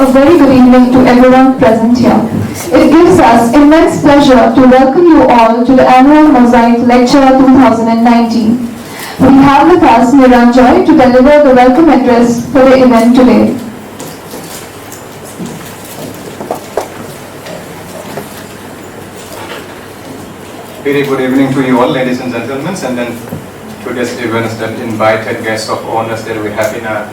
A very good evening to everyone present here. It gives us immense pleasure to welcome you all to the annual Mosaic Lecture 2019. We have with us Niranjoy to deliver the welcome address for the event today. Very good evening to you all, ladies and gentlemen, and then today's events that invited guests of honors that we have in our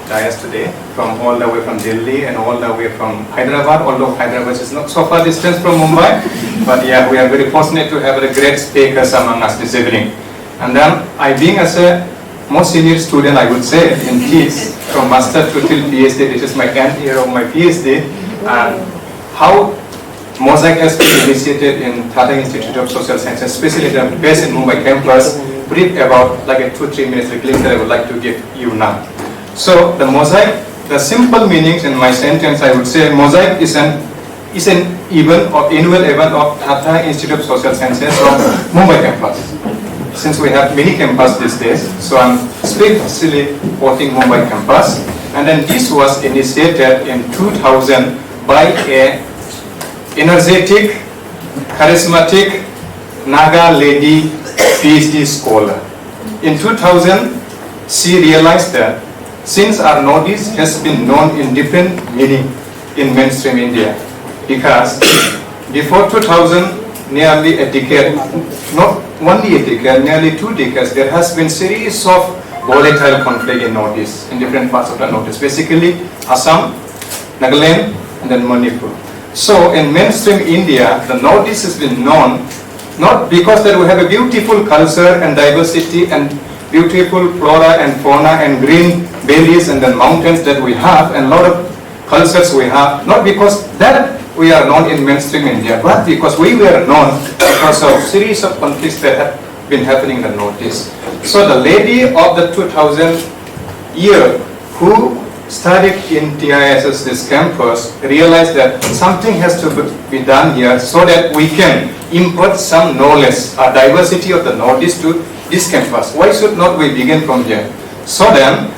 dais today, from all the way from Delhi and all the way from Hyderabad, although Hyderabad is not so far distance from Mumbai, but yeah, we are very fortunate to have the great speakers among us this evening. And then I being as a most senior student, I would say, in TEES, from master to till PhD, this is my 10th year of my PhD, and how Mosaic has been initiated in Tata Institute of Social Sciences, especially the base in Mumbai campus. Brief about like a 2-3 minutes glimpse that I would like to give you now. So the Mosaic, the simple meanings in my sentence, I would say Mosaic is an event or annual event of Tata Institute of Social Sciences of Mumbai campus. Since we have many campuses these days, so I'm specifically quoting Mumbai campus. And then this was initiated in 2000 by a energetic, charismatic Naga lady PhD scholar. In 2000, she realized that since our Northeast has been known in different meaning in mainstream India, because before 2000, nearly a decade, not only a decade, nearly 2 decades, there has been series of volatile conflict in Northeast, in different parts of the Northeast, basically Assam, Nagaland, and then Manipur. So in mainstream India, the Northeast has been known not because that we have a beautiful culture and diversity and beautiful flora and fauna and green valleys and then mountains that we have and a lot of cultures we have, not because that we are known in mainstream India, but because we were known because of series of conflicts that have been happening in the Northeast. So the lady of the 2000 year who studied in TISS, this campus, realized that something has to be done here so that we can impart some knowledge, a diversity of the Northeast to this campus. Why should not we begin from here? So then,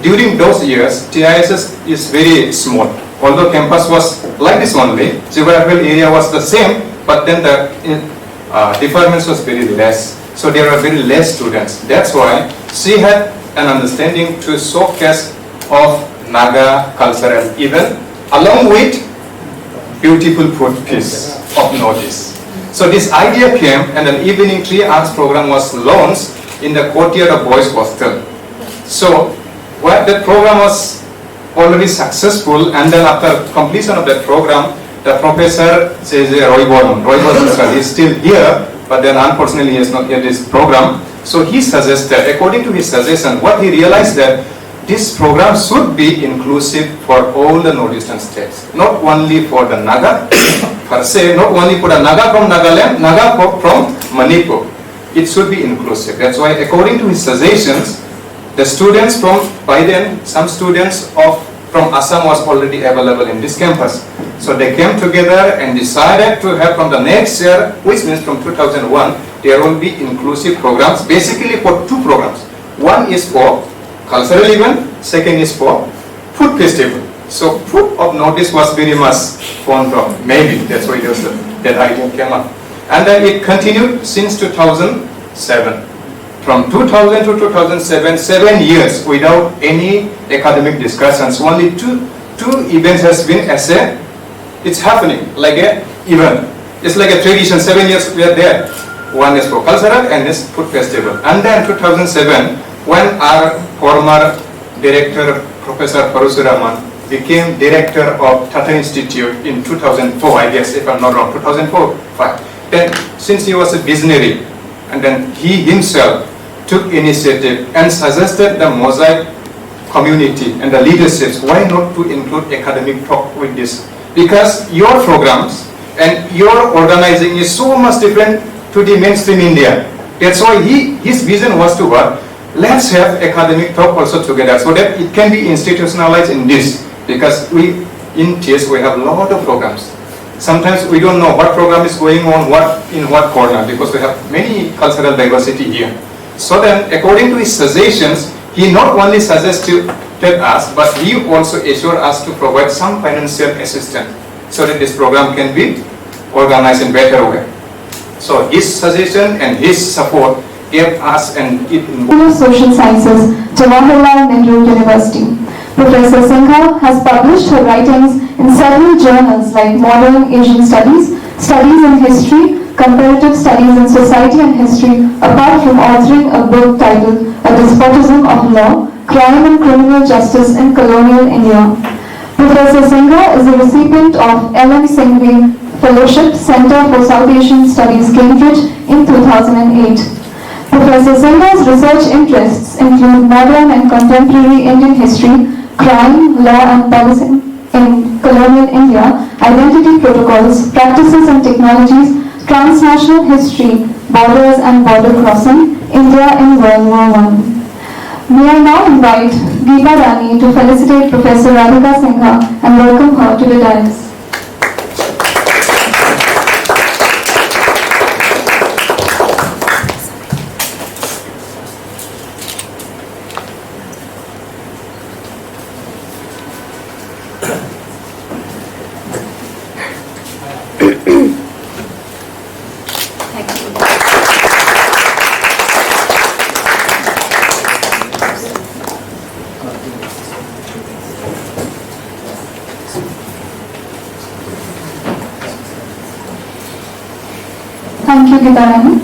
during those years, TISS is very small. Although campus was like this only, geographical area was the same, but then the departments was very less. So there were very less students. That's why she had an understanding to showcase of Naga cultural event along with beautiful food piece of Northeast. So this idea came and an evening 3 hours program was launched in the courtyard of boys hostel. So while that program was already successful, and then after completion of that program, the professor says Roy Borman sir, he's still here, but then unfortunately he is not here this program. So he suggested, according to his suggestion, what he realized that this program should be inclusive for all the northeastern states, not only for the Naga per se, not only for the Naga from Nagaland, Naga from Manipur. It should be inclusive. That's why, according to his suggestions, the students from, by then, some students from Assam was already available in this campus. So they came together and decided to have from the next year, which means from 2001, there will be inclusive programs, basically for 2 programs. One is for cultural event, second is for food festival. So food of Northeast was very much fond of, maybe, that's why that idea came up. And then it continued since 2007. From 2000 to 2007, 7 years without any academic discussions. Only two events has been as a, it's happening like a event. It's like a tradition, 7 years we are there. One is for cultural and this food festival. And then 2007, when our former director, Professor Parusuraman, became director of Tata Institute in 2004, I guess, if I'm not wrong, 2004-5. Then, since he was a visionary, and then he himself took initiative and suggested the Mosaic community and the leaderships, why not to include academic talk with this? Because your programs and your organizing is so much different to the mainstream India. That's why his vision was to what? Let's have academic talk also together so that it can be institutionalized in this. Because in TEES we have a lot of programs. Sometimes we don't know what program is going on, in what corner, because we have many cultural diversity here. So then, according to his suggestions, he not only suggested us, but he also assured us to provide some financial assistance so that this program can be organized in better way. So his suggestion and his support gave us of Social Sciences, Jawaharlal Nehru University. Professor Singha has published her writings in several journals like Modern Asian Studies, Studies in History, Comparative Studies in Society and History, apart from authoring a book titled A Despotism of Law, Crime and Criminal Justice in Colonial India. Professor Singha is a recipient of L.M. Singhvi Fellowship, Center for South Asian Studies, Cambridge in 2008. Professor Singha's research interests include modern and contemporary Indian history, crime, law and policy in colonial India, identity protocols, practices and technologies, transnational history, borders and border crossing, India in World War I. May I now invite Geeta Rani to felicitate Professor Radhika Singha and welcome her to the dais. Thank you, Geeta Rani.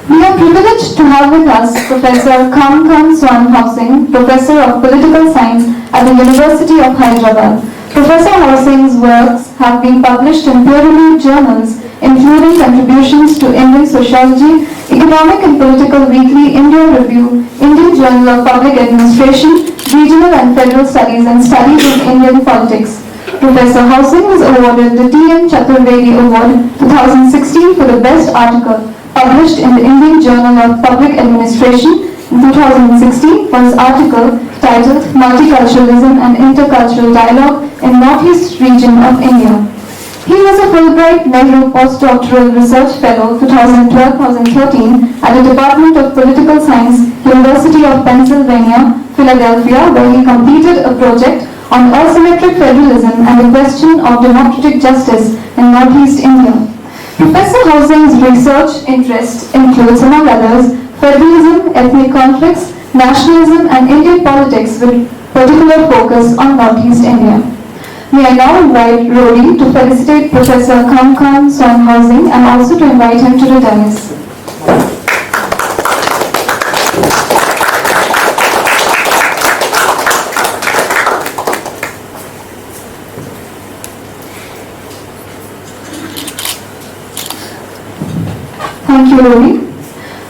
We are privileged to have with us Professor Kamkan Swanhousing, Professor of Political Science at the University of Hyderabad. Professor Housing's works have been published in peer-reviewed journals, including contributions to Indian Sociology, Economic and Political Weekly, India Review, Indian Journal of Public Administration, Regional and Federal Studies, and Studies in Indian Politics. Professor Housing was awarded the T.N. Chaturvedi Award 2016 for the best article published in the Indian Journal of Public Administration in 2016 for his article titled Multiculturalism and Intercultural Dialogue in Northeast Region of India. He was a Fulbright Nehru Postdoctoral Research Fellow 2012-2013 at the Department of Political Science, University of Pennsylvania, Philadelphia, where he completed a project on asymmetric federalism and the question of democratic justice in Northeast India. Professor Housing's research interests includes, among others, federalism, ethnic conflicts, nationalism and Indian politics with particular focus on Northeast India. May I now invite Rory to felicitate Professor Kamkan Swanhousing and also to invite him to the dais. Thank you, Rory.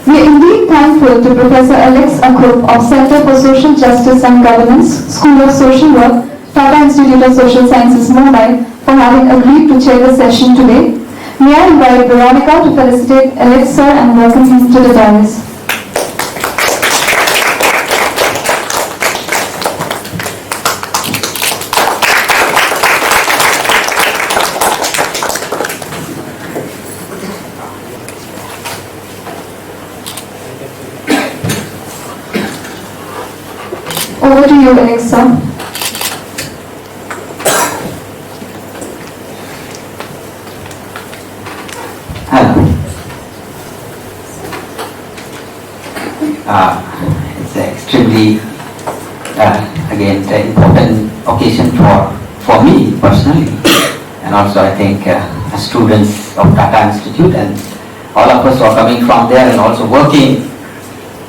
We are indeed thankful to Professor Alex Akup of Center for Social Justice and Governance, School of Social Work, Tata Institute of Social Sciences, Mumbai, for having agreed to chair the session today. May I invite Veronica to felicitate Alex sir and welcome him to the dais. Over to you, Alexa. Hello. It's extremely, again, an important occasion for me personally, and also I think students of Tata Institute and all of us who are coming from there and also working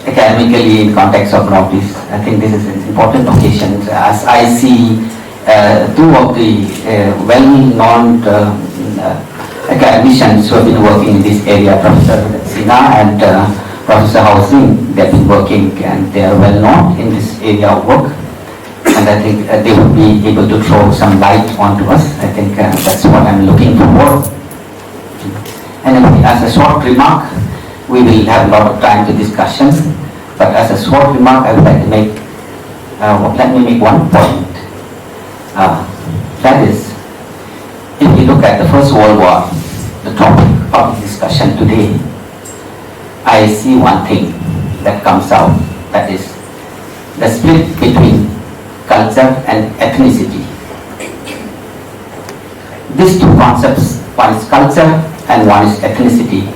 academically in context of Northeast. I think this is an important occasion as I see two of the well-known academicians who have been working in this area, Professor Sinha and Professor Housing. They have been working and they are well known in this area of work, and I think they will be able to throw some light onto us. I think that's what I'm looking for. And as a short remark, we will have a lot of time to discussion, but as a short remark, I would like to make, let me make one point. That is, if you look at the First World War, the topic of the discussion today, I see one thing that comes out, that is the split between culture and ethnicity. These two concepts, one is culture and one is ethnicity,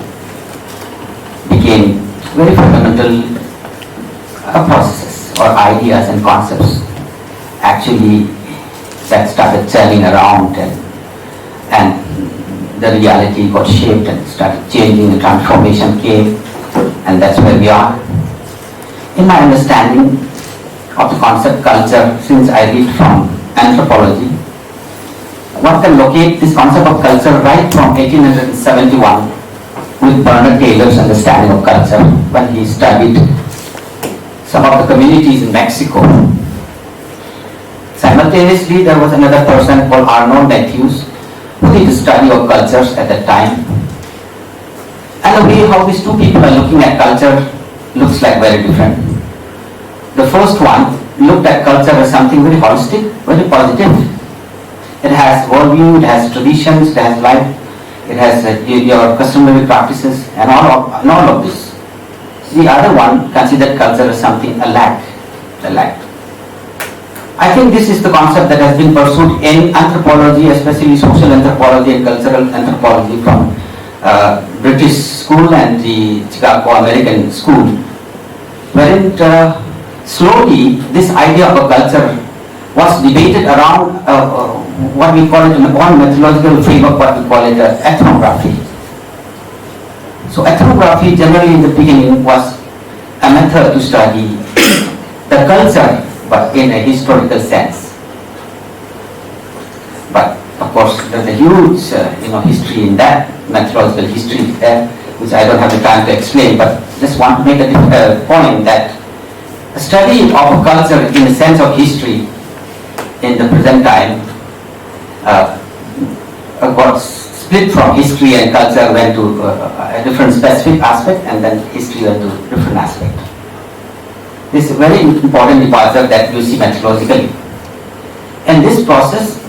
became very fundamental processes or ideas and concepts actually that started churning around, and the reality got shaped and started changing, the transformation came, and that's where we are. In my understanding of the concept culture, since I read from anthropology, one can locate this concept of culture right from 1871 with Bernard Taylor's understanding of culture when he studied some of the communities in Mexico. Simultaneously, there was another person called Arnold Matthews who did a study of cultures at that time. And the way how these two people are looking at culture looks like very different. The first one looked at culture as something very holistic, very positive. It has worldview, it has traditions, it has life, it has your customary practices and all of this. The other one considered culture as something a lack. I think this is the concept that has been pursued in anthropology, especially social anthropology and cultural anthropology from British school and the Chicago American school, wherein slowly this idea of a culture was debated around what we call it in one methodological framework, what we call it ethnography. So ethnography generally in the beginning was a method to study the culture but in a historical sense. But of course there's a huge history in that, methodological history there, which I don't have the time to explain, but just want to make a point that a study of a culture in the sense of history in the present time got split from history, and culture went to a different specific aspect, and then history went to a different aspect. This is a very important departure that you see methodologically. In this process,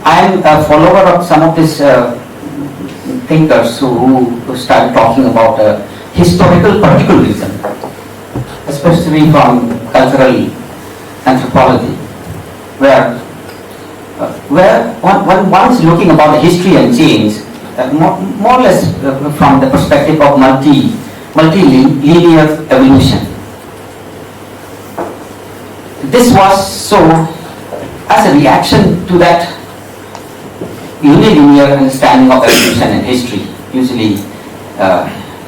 I am a follower of some of these thinkers who started talking about historical particularism, especially from cultural anthropology, where one is looking about the history and change more or less from the perspective of multi-linear evolution. This was so as a reaction to that unilinear understanding of evolution and history, usually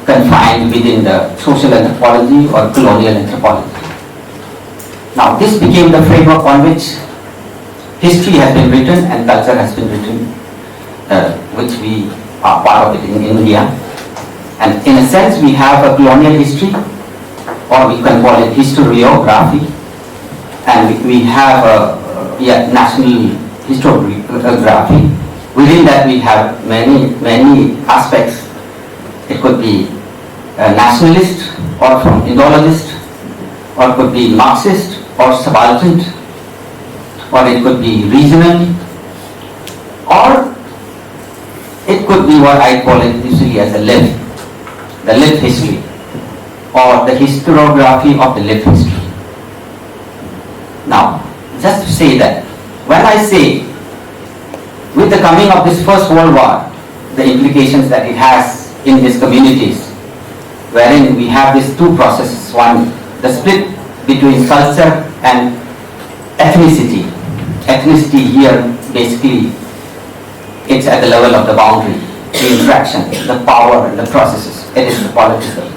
confined within the social anthropology or colonial anthropology. Now this became the framework on which history has been written and culture has been written, which we are part of it in India. And in a sense we have a colonial history, or we can call it historiography, and we have a national historiography. Within that we have many aspects. It could be nationalist or from Indologist, or it could be Marxist or subaltern, or it could be regional, or it could be what I call it usually as the lived history, or the historiography of the lived history. Now, just to say that, when I say with the coming of this First World War, the implications that it has in these communities, wherein we have these two processes, one, the split between culture and ethnicity. Ethnicity here basically it's at the level of the boundary, the interaction, the power and the processes. It is the political,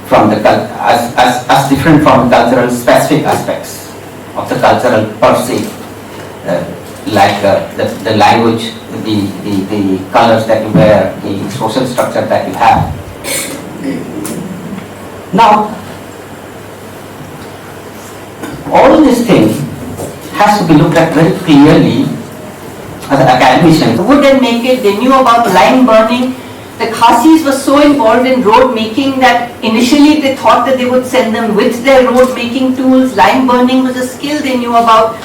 from the as different from the cultural specific aspects of the cultural per se, like the language, the colors that you wear, the social structure that you have. Now, all these things has to be looked at very clearly as an academician. Wood and make it, they knew about lime burning. The Khasis were so involved in road making that initially they thought that they would send them with their road making tools. Lime burning was a skill they knew about.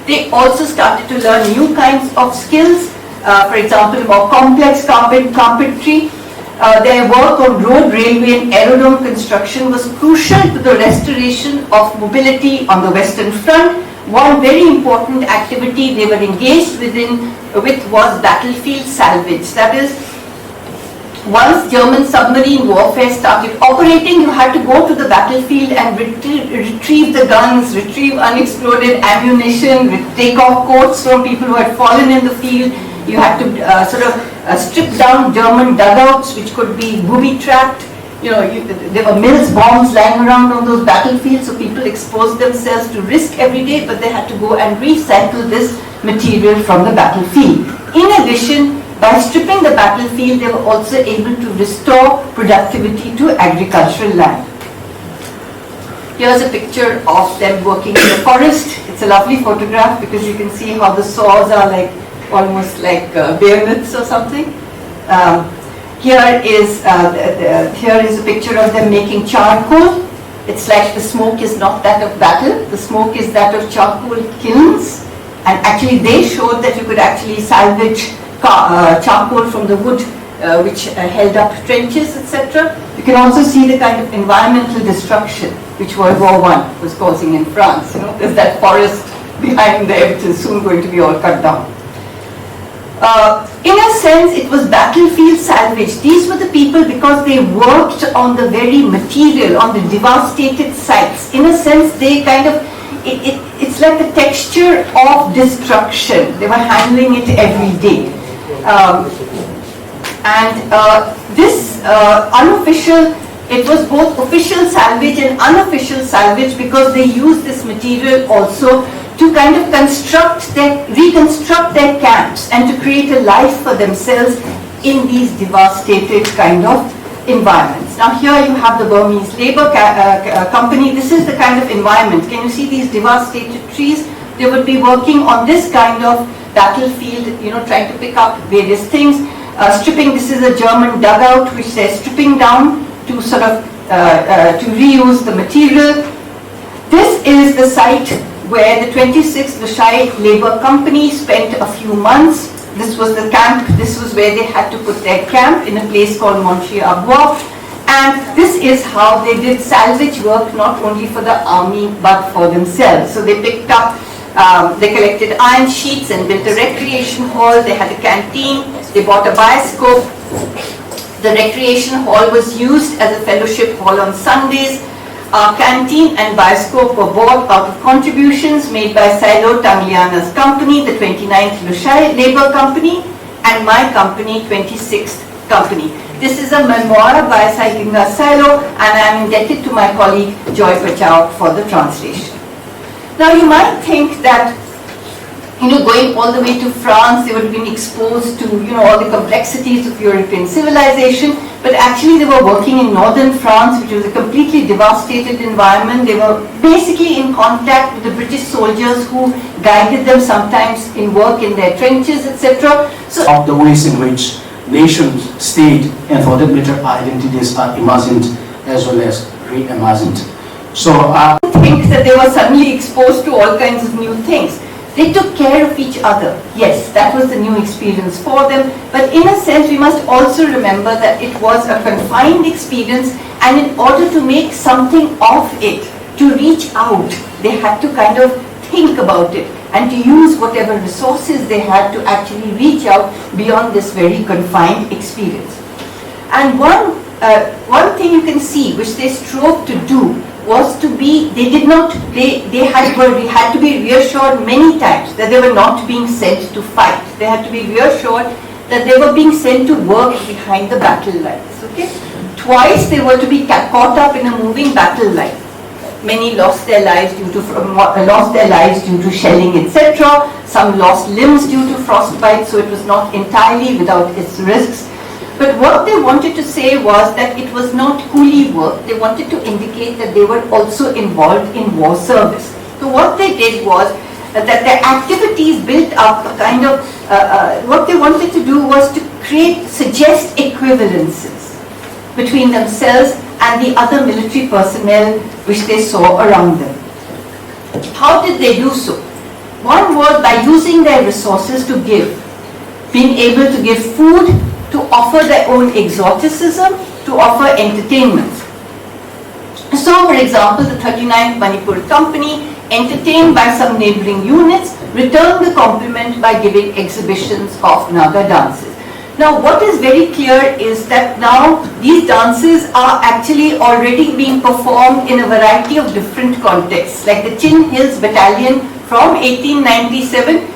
They also started to learn new kinds of skills, for example, more complex carpentry. their work on road, railway and aerodrome construction was crucial to the restoration of mobility on the Western Front. One very important activity they were engaged with was battlefield salvage. That is, once German submarine warfare started operating, you had to go to the battlefield and retrieve the guns, retrieve unexploded ammunition, take off coats from people who had fallen in the field. You had to strip down German dugouts, which could be booby-trapped. There were Mills bombs lying around on those battlefields, so people exposed themselves to risk every day, but they had to go and recycle this material from the battlefield. In addition, by stripping the battlefield, they were also able to restore productivity to agricultural land. Here's a picture of them working in the forest. It's a lovely photograph because you can see how the saws are almost like bayonets or something. Here is a picture of them making charcoal. It's like the smoke is not that of battle, the smoke is that of charcoal kilns. And actually they showed that you could actually salvage charcoal from the wood which held up trenches, etc. You can also see the kind of environmental destruction which World War I was causing in France. There's that forest behind there which is soon going to be all cut down. In a sense, it was battlefield salvage. These were the people because they worked on the very material, on the devastated sites. In a sense, they it's like the texture of destruction. They were handling it every day. This unofficial, it was both official salvage and unofficial salvage because they used this material also to kind of reconstruct their camps and to create a life for themselves in these devastated kind of environments. Now here you have the Burmese Labour Company. This is the kind of environment. Can you see these devastated trees? They would be working on this kind of battlefield, trying to pick up various things. Stripping, this is a German dugout which they're stripping down to to reuse the material. This is the site where the 26th Lushai Labour Company spent a few months. This was the camp, this was where they had to put their camp in a place called Monchy-à-Bois. And this is how they did salvage work not only for the army but for themselves. So they picked up, they collected iron sheets and built a recreation hall, they had a canteen, they bought a bioscope. The recreation hall was used as a fellowship hall on Sundays. Our canteen and bioscope were bought out of contributions made by Silo Tangliana's company, the 29th Lushai Labour Company, and my company, 26th Company. This is a memoir by Sailinga Silo, and I am indebted to my colleague Joy Pachau for the translation. Now you might think that going all the way to France, they would have been exposed to all the complexities of European civilization, but actually they were working in northern France, which was a completely devastated environment. They were basically in contact with the British soldiers who guided them sometimes in work in their trenches, etc. So of the ways in which nation, state, and for that matter identities are imagined as well as reimagined. So I think that they were suddenly exposed to all kinds of new things. They took care of each other. Yes, that was the new experience for them. But in a sense, we must also remember that it was a confined experience, and in order to make something of it, to reach out, they had to kind of think about it and to use whatever resources they had to actually reach out beyond this very confined experience. And one thing you can see, which they strove to do, was to be, they had to be reassured many times that they were not being sent to fight. They had to be reassured that they were being sent to work behind the battle lines. Okay? Twice they were to be caught up in a moving battle line. Many lost their lives due to shelling, etc. Some lost limbs due to frostbite, so it was not entirely without its risks. But what they wanted to say was that it was not coolie work. They wanted to indicate that they were also involved in war service. So what they did was that their activities built up a kind of, what they wanted to do was to suggest equivalences between themselves and the other military personnel which they saw around them. How did they do so? One was by using their resources to give, being able to give food to offer their own exoticism, to offer entertainment. So, for example, the 39th Manipur Company, entertained by some neighboring units, returned the compliment by giving exhibitions of Naga dances. Now, what is very clear is that now these dances are actually already being performed in a variety of different contexts, like the Chin Hills Battalion from 1897.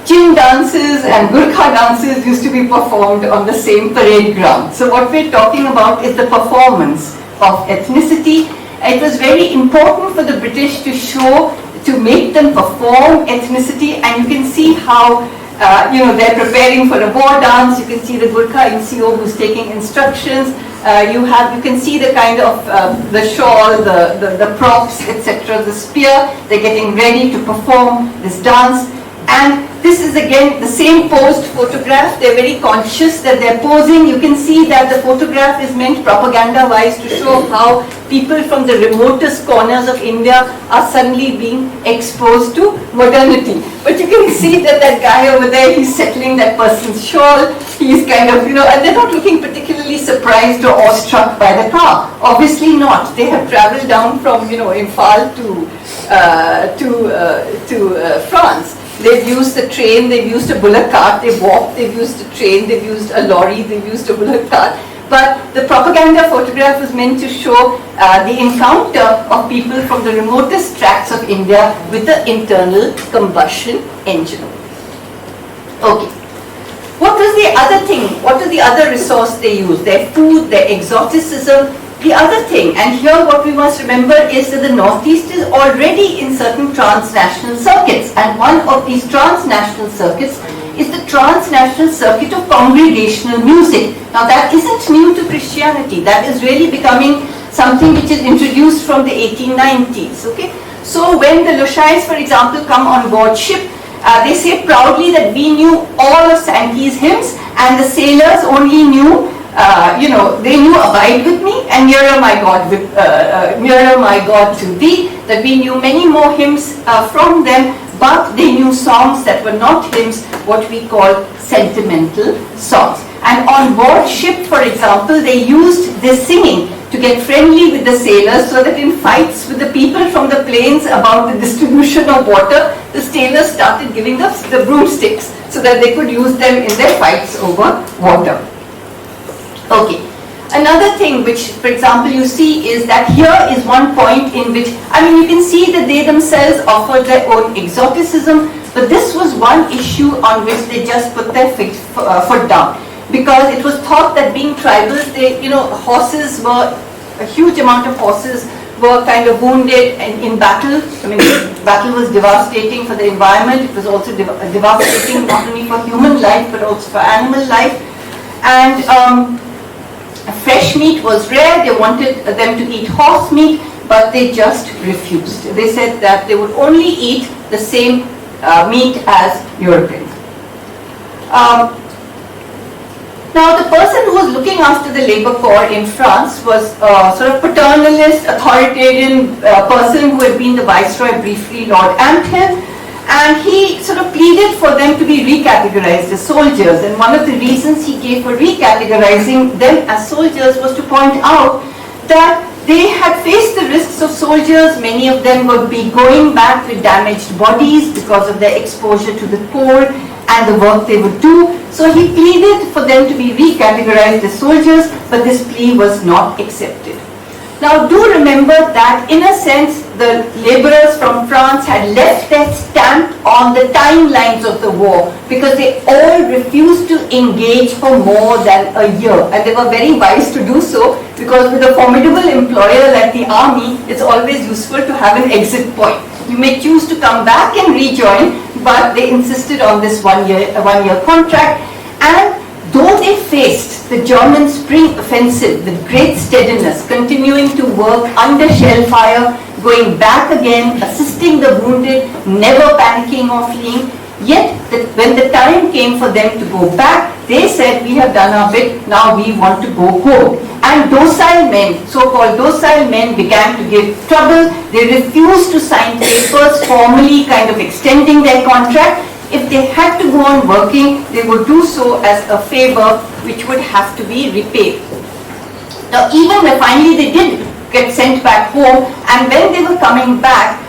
Chin dances and Gurkha dances used to be performed on the same parade ground. So what we're talking about is the performance of ethnicity. It was very important for the British to show, to make them perform ethnicity, and you can see how they're preparing for a war dance. You can see the Gurkha NCO who's taking instructions. You can see the kind of the shawl, the props, etc., the spear. They're getting ready to perform this dance. And this is again the same posed photograph. They're very conscious that they're posing. You can see that the photograph is meant propaganda-wise to show how people from the remotest corners of India are suddenly being exposed to modernity. But you can see that that guy over there, he's settling that person's shawl. He's kind of, and they're not looking particularly surprised or awestruck by the car. Obviously not. They have traveled down from, Imphal to France. They've used the train, they've used a bullock cart, they've walked, they've used a train, they've used a lorry, they've used a bullock cart. But the propaganda photograph was meant to show the encounter of people from the remotest tracts of India with the internal combustion engine. Okay. What was the other thing? What was the other resource they used? Their food, their exoticism. The other thing, and here what we must remember is that the Northeast is already in certain transnational circuits, and one of these transnational circuits is the transnational circuit of congregational music. Now that isn't new to Christianity, that is really becoming something which is introduced from the 1890s. Okay? So when the Loshais, for example, come on board ship, they say proudly that we knew all of Sankey's hymns, and the sailors only knew they knew Abide With Me and Nearer My God to Thee, that we knew many more hymns from them, but they knew songs that were not hymns, what we call sentimental songs. And on board ship, for example, they used this singing to get friendly with the sailors, so that in fights with the people from the plains about the distribution of water, the sailors started giving us the broomsticks so that they could use them in their fights over water. Okay. Another thing which, for example, you see is that here is one point in which, you can see that they themselves offered their own exoticism, but this was one issue on which they just put their foot down. Because it was thought that being tribals, horses were, a huge amount of horses were kind of wounded in battle. Battle was devastating for the environment. It was also devastating not only for human life, but also for animal life. And fresh meat was rare. They wanted them to eat horse meat, but they just refused. They said that they would only eat the same meat as Europeans. Now, the person who was looking after the labor corps in France was a sort of paternalist, authoritarian person who had been the viceroy briefly, Lord Ampthill, and he sort of pleaded for them to be recategorized as soldiers. And one of the reasons he gave for recategorizing them as soldiers was to point out that they had faced the risks of soldiers. Many of them would be going back with damaged bodies because of their exposure to the cold and the work they would do. So he pleaded for them to be recategorized as soldiers, but this plea was not accepted. Now do remember that in a sense the laborers from France had left their stamp on the timelines of the war, because they all refused to engage for more than a year, and they were very wise to do so, because with a formidable employer like the army, it's always useful to have an exit point. You may choose to come back and rejoin, but they insisted on this one year contract. And though they faced the German spring offensive with great steadiness, continuing to work under shell fire, going back again, assisting the wounded, never panicking or fleeing, yet when the time came for them to go back, they said, we have done our bit, now we want to go home. And docile men, so-called docile men, began to give trouble. They refused to sign papers formally kind of extending their contract. if they had to go on working, they would do so as a favor which would have to be repaid. Now, even when finally they did get sent back home, and when they were coming back,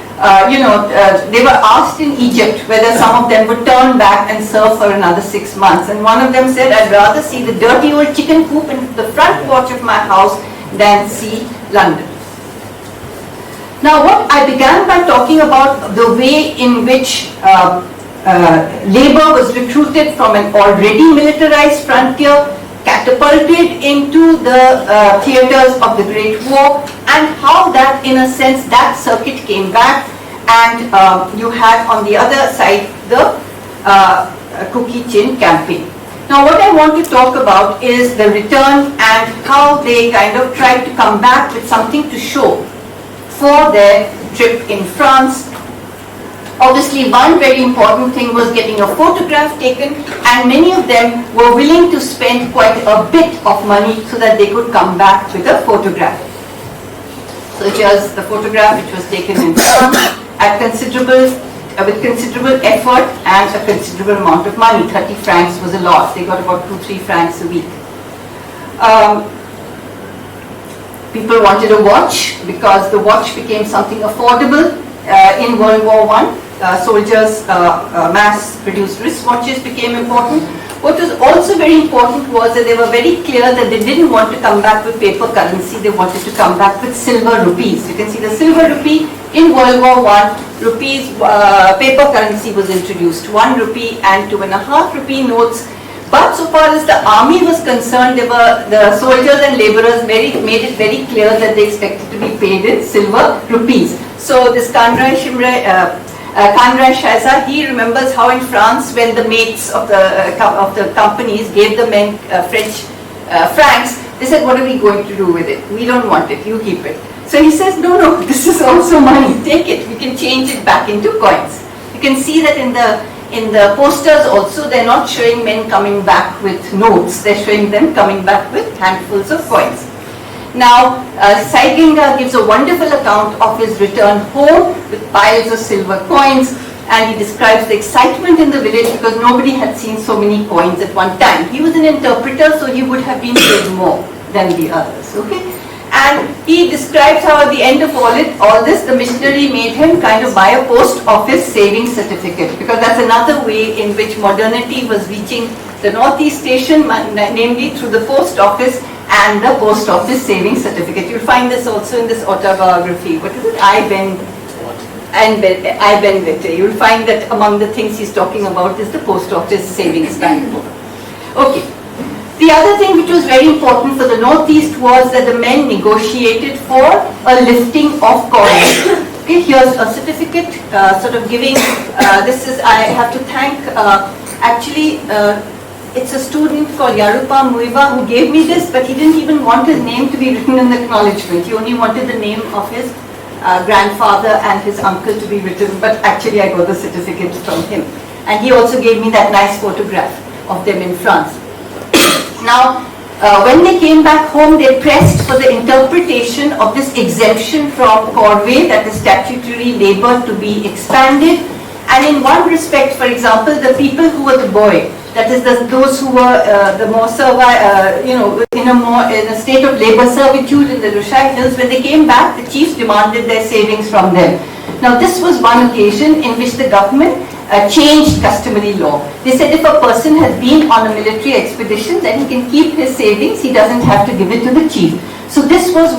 they were asked in Egypt whether some of them would turn back and serve for another 6 months. And one of them said, I'd rather see the dirty old chicken coop in the front porch of my house than see London. Now, what I began by talking about the way in which labor was recruited from an already militarized frontier, catapulted into the theaters of the Great War, and how that, in a sense, that circuit came back, and you had on the other side the cookie tin campaign. Now, what I want to talk about is the return and how they kind of tried to come back with something to show for their trip in France. Obviously, one very important thing was getting a photograph taken, and many of them were willing to spend quite a bit of money so that they could come back with a photograph. So here's the photograph which was taken in France at with considerable effort and a considerable amount of money. 30 francs was a lot. They got about 2-3 francs a week. People wanted a watch because the watch became something affordable in World War I. Soldiers' mass-produced wristwatches became important. What was also very important was that they were very clear that they didn't want to come back with paper currency, they wanted to come back with silver rupees. You can see the silver rupee in World War I, paper currency was introduced, 1 rupee and 2.5 rupee notes. But so far as the army was concerned, the soldiers and laborers made it very clear that they expected to be paid in silver rupees. So this Kanrai Shaza, he remembers how in France, when the mates of the companies gave the men French francs, they said, what are we going to do with it? We don't want it, you keep it. So he says, no, this is also money, take it, we can change it back into coins. You can see that in the posters also, they're not showing men coming back with notes, they're showing them coming back with handfuls of coins. Now, Saiginga gives a wonderful account of his return home with piles of silver coins, and he describes the excitement in the village because nobody had seen so many coins at one time. He was an interpreter, so he would have been paid more than the others. Okay? And he describes how at the end of all this, the missionary made him kind of buy a post office savings certificate, because that's another way in which modernity was reaching the Northeast Station, namely through the post office and the post office savings certificate. You'll find this also in this autobiography. What is it? I Ben Vete. You'll find that among the things he's talking about is the post office savings bank book. Okay. The other thing which was very important for the Northeast was that the men negotiated for a lifting of coins. Okay, here's a certificate sort of giving, I have to thank, it's a student called Yarupa Muiva who gave me this, but he didn't even want his name to be written in the acknowledgement. He only wanted the name of his grandfather and his uncle to be written, but actually I got the certificate from him. And he also gave me that nice photograph of them in France. Now, when they came back home, they pressed for the interpretation of this exemption from corvée, that is statutory labor, to be expanded. And in one respect, for example, the people who were the boy, that is those who were the more in a state of labor servitude in the Lushai Hills, when they came back, the chiefs demanded their savings from them. Now, this was one occasion in which the government changed customary law. They said if a person has been on a military expedition, then he can keep his savings, he doesn't have to give it to the chief. So this was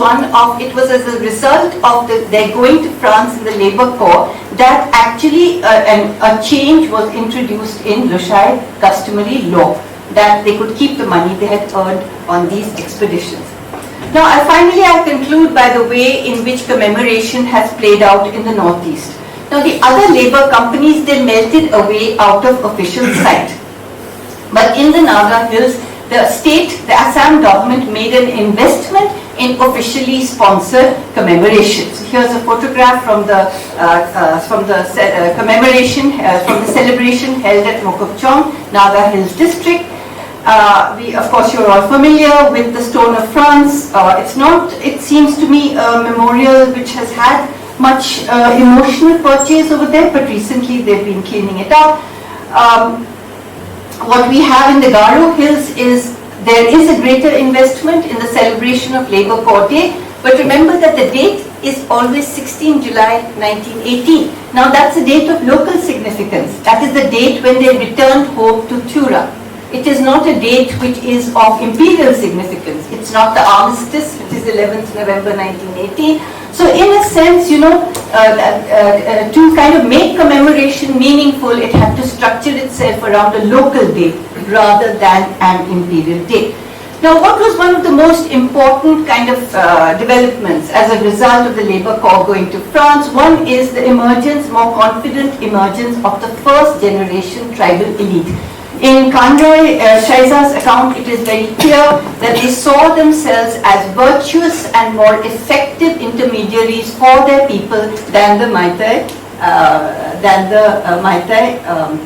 it was as a result of their going to France in the labor corps that actually a change was introduced in Lushai customary law, that they could keep the money they had earned on these expeditions. Now, I conclude by the way in which commemoration has played out in the Northeast. Now, the other labor companies, they melted away out of official sight. But in the Naga Hills, the Assam government made an investment in officially sponsored commemorations. Here's a photograph from the commemoration, from the celebration held at Mokokchong, Naga Hills district. Of course, you're all familiar with the Stone of France. It seems to me, a memorial which has had much emotional purchase over there, but recently they've been cleaning it up. What we have in the Garo Hills is there is a greater investment in the celebration of Labour Corps Day, but remember that the date is always 16 July 1918. Now that's a date of local significance. That is the date when they returned home to Tura. It is not a date which is of imperial significance. It's not the armistice, which is 11th November 1918. So in a sense, you know, to kind of make commemoration meaningful, it had to structure itself around a local date rather than an imperial date. Now, what was one of the most important kind of developments as a result of the Labour Corps going to France? One is the emergence, more confident emergence of the first generation tribal elite. In Kanroy Shaiza's account, it is very clear that they saw themselves as virtuous and more effective intermediaries for their people than the Maitai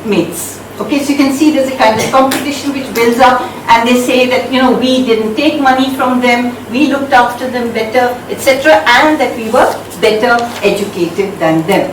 mates. Okay, so you can see there's a kind of competition which builds up, and they say that, you know, we didn't take money from them, we looked after them better, etc., and that we were better educated than them.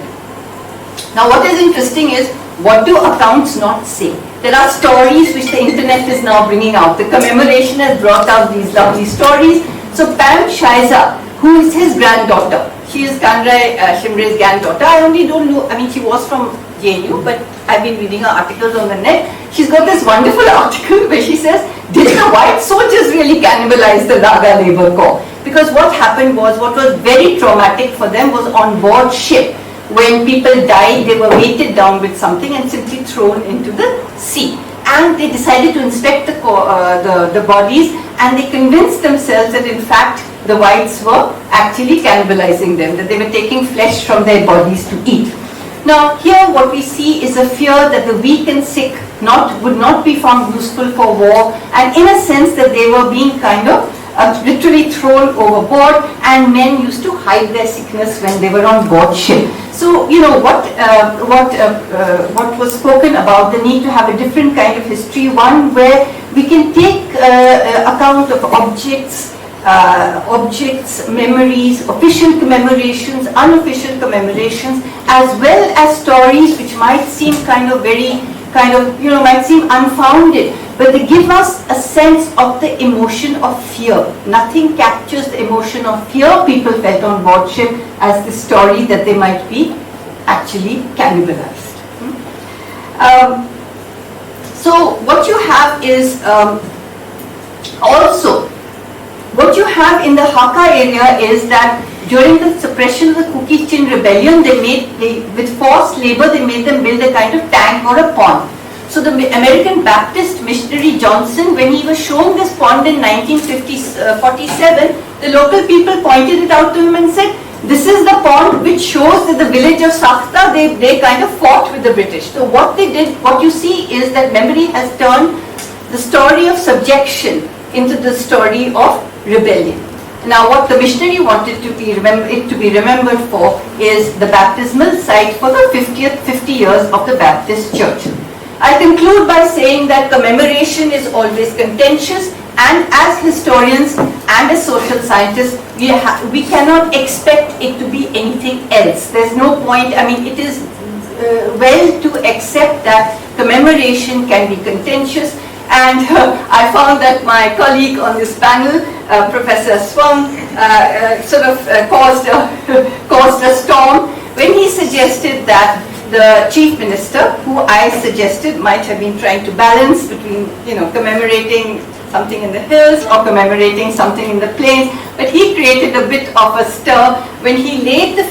Now, what is interesting is, what do accounts not say? There are stories which the internet is now bringing out. The commemoration has brought out these lovely stories. So Pam Shaiza, who is his granddaughter, she is Kanrai Shimre's granddaughter. I only don't know, I mean, she was from JNU, but I've been reading her articles on the net. She's got this wonderful article where she says, did the white soldiers really cannibalize the Naga Labour Corps? Because what happened was, what was very traumatic for them was on board ship. When people died, they were weighted down with something and simply thrown into the sea. And they decided to inspect the bodies, and they convinced themselves that in fact the whites were actually cannibalizing them, that they were taking flesh from their bodies to eat. Now here what we see is a fear that the weak and sick would not be found useful for war, and in a sense that they were being kind of literally thrown overboard, and men used to hide their sickness when they were on board ship. So, you know, what was spoken about the need to have a different kind of history, one where we can take account of objects, memories, official commemorations, unofficial commemorations, as well as stories which might seem might seem unfounded, but they give us a sense of the emotion of fear. Nothing captures the emotion of fear people felt on board ship as the story that they might be actually cannibalized. So what you have is also, what you have in the Hakka area is that during the suppression of the Kuki-Chin rebellion, with forced labor, they made them build a kind of tank or a pond. So the American Baptist missionary Johnson, when he was shown this pond in 1947, the local people pointed it out to him and said, this is the pond which shows that the village of Sakhta, they kind of fought with the British. So what they did, what you see is that memory has turned the story of subjection into the story of rebellion. Now what the missionary wanted to be remembered for is the baptismal site for the 50 years of the Baptist Church. I conclude by saying that commemoration is always contentious, and as historians and as social scientists, we cannot expect it to be anything else. There's no point, I mean, it is well to accept that commemoration can be contentious. And I found that my colleague on this panel, Professor Swang, caused a storm when he suggested that the chief minister, who I suggested might have been trying to balance between, commemorating something in the hills or commemorating something in the plains, but he created a bit of a stir when he laid the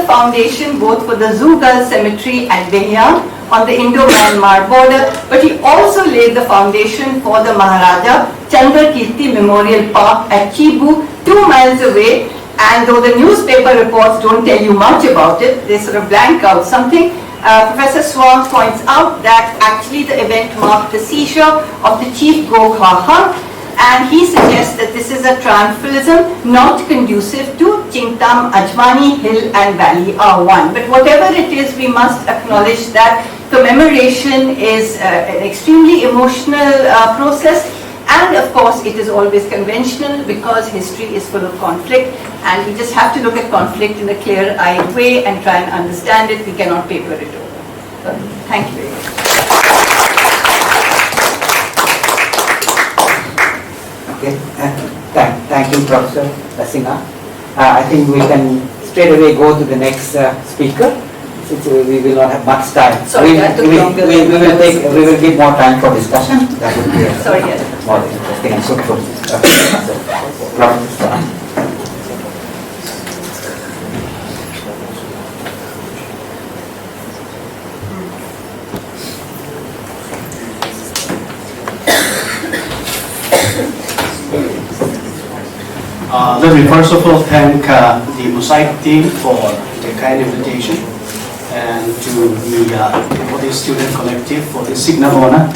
foundation both for the Zugal Cemetery and Behyang on the Indo-Myanmar border, but he also laid the foundation for the Maharaja Chandrakirti Memorial Park at Chibu, 2 miles away. And though the newspaper reports don't tell you much about it, they sort of blank out something, Professor Swan points out that actually the event marked the seizure of the chief Gokha Hung, and he suggests that this is a triumphalism not conducive to Chingtam, Ajmani, Hill and Valley are one. But whatever it is, we must acknowledge that commemoration is an extremely emotional process. And of course, it is always conventional because history is full of conflict, and we just have to look at conflict in a clear-eyed way and try and understand it. We cannot paper it over. Thank you very much. Okay. Thank you, Professor Singha. I think we can straight away go to the next speaker, since we will not have much time. Sorry, that took longer. We will give more time for discussion. That would be Sorry, yes. more interesting and fruitful. Professor. Let me first of all thank the Mosaic team for the kind invitation, and to the student collective for this signal honor.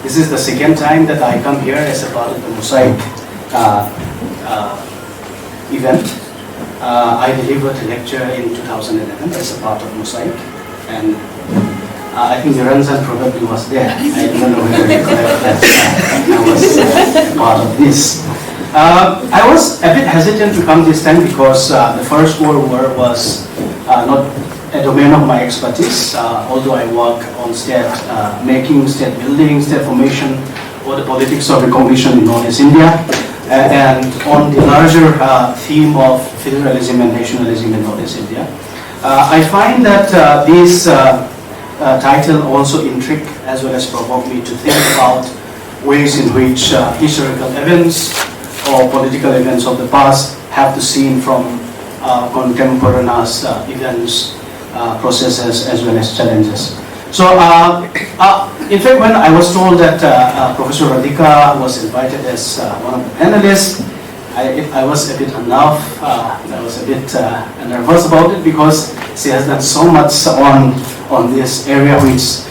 This is the second time that I come here as a part of the Mosaic event. I delivered a lecture in 2011 as a part of Mosaic, and I think Niranjan probably was there. I don't know whether you that I was part of this. I was a bit hesitant to come this time because the First World War was not a domain of my expertise, although I work on state making, state building, state formation, or the politics of recognition in Northeast India, and on the larger theme of federalism and nationalism in Northeast India. I find that this title also intrigue as well as provoke me to think about ways in which historical events or political events of the past have to seen from contemporaneous events, processes, as well as challenges. So, in fact, when I was told that Professor Radhika was invited as one of the panelists, I was a bit unnerved. I was a bit nervous about it because she has done so much on this area, which,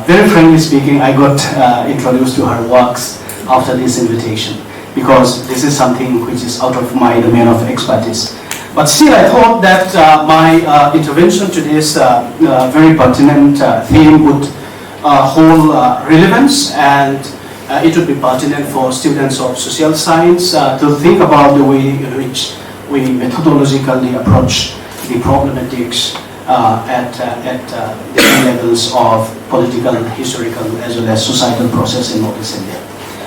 very frankly speaking, I got introduced to her works after this invitation, because this is something which is out of my domain of expertise. But still, I thought that my intervention to this very pertinent theme would hold relevance, and it would be pertinent for students of social science to think about the way in which we methodologically approach the problematics at the levels of political, historical, as well as societal process in Northeast India.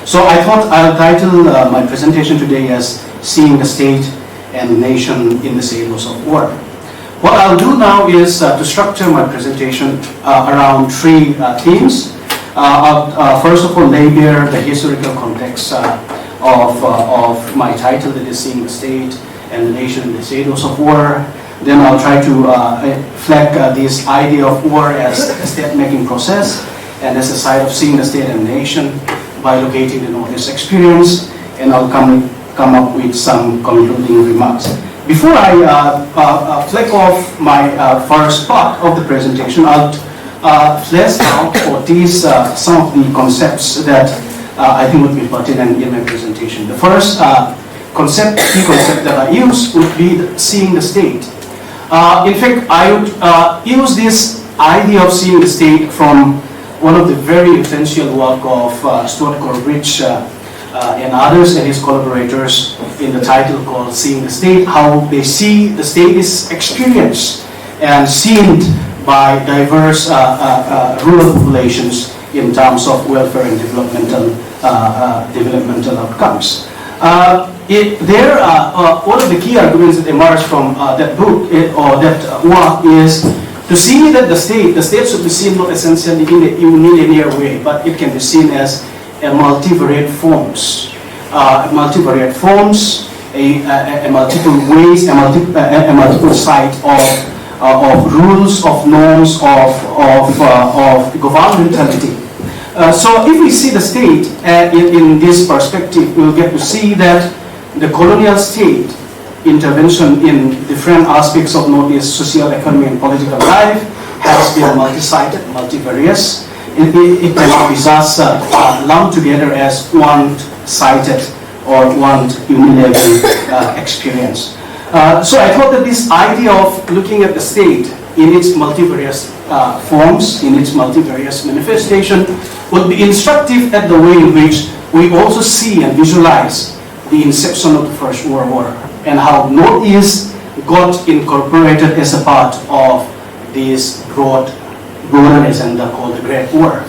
So I thought I'll title my presentation today as Seeing the State and Nation in the Shadows of War. What I'll do now is to structure my presentation around three themes. First of all, lay bare the historical context of my title, that is Seeing the State and the Nation in the Shadows of War. Then I'll try to flag this idea of war as a state-making process and as a side of seeing the state and nation by locating the Northeast experience, and I'll come up with some concluding remarks. Before I flag off my first part of the presentation, I'll flesh out for these some of the concepts that I think would be pertinent in my presentation. The first key concept that I use would be seeing the state. In fact, I would use this idea of seeing the state from one of the very influential work of Stuart Coleridge and others and his collaborators in the title called Seeing the State, how they see the state is experienced and seen by diverse rural populations in terms of welfare and developmental outcomes. One of the key arguments that emerge from that book or that work is to see that the state should be seen not essentially in a unilinear way, but it can be seen as a multivariate forms, a multiple ways, a multiple site of rules, of norms, of governmentality. So if we see the state in this perspective, we'll get to see that the colonial state intervention in different aspects of Northeast social, economic, and political life has been multi-sided, multivarious. It cannot be just lumped together as one-sided or one unilevel experience. So I thought that this idea of looking at the state in its multivarious forms, in its multivarious manifestation, would be instructive at the way in which we also see and visualize the inception of the First World War and how Northeast got incorporated as a part of this broad broader agenda called the Great War.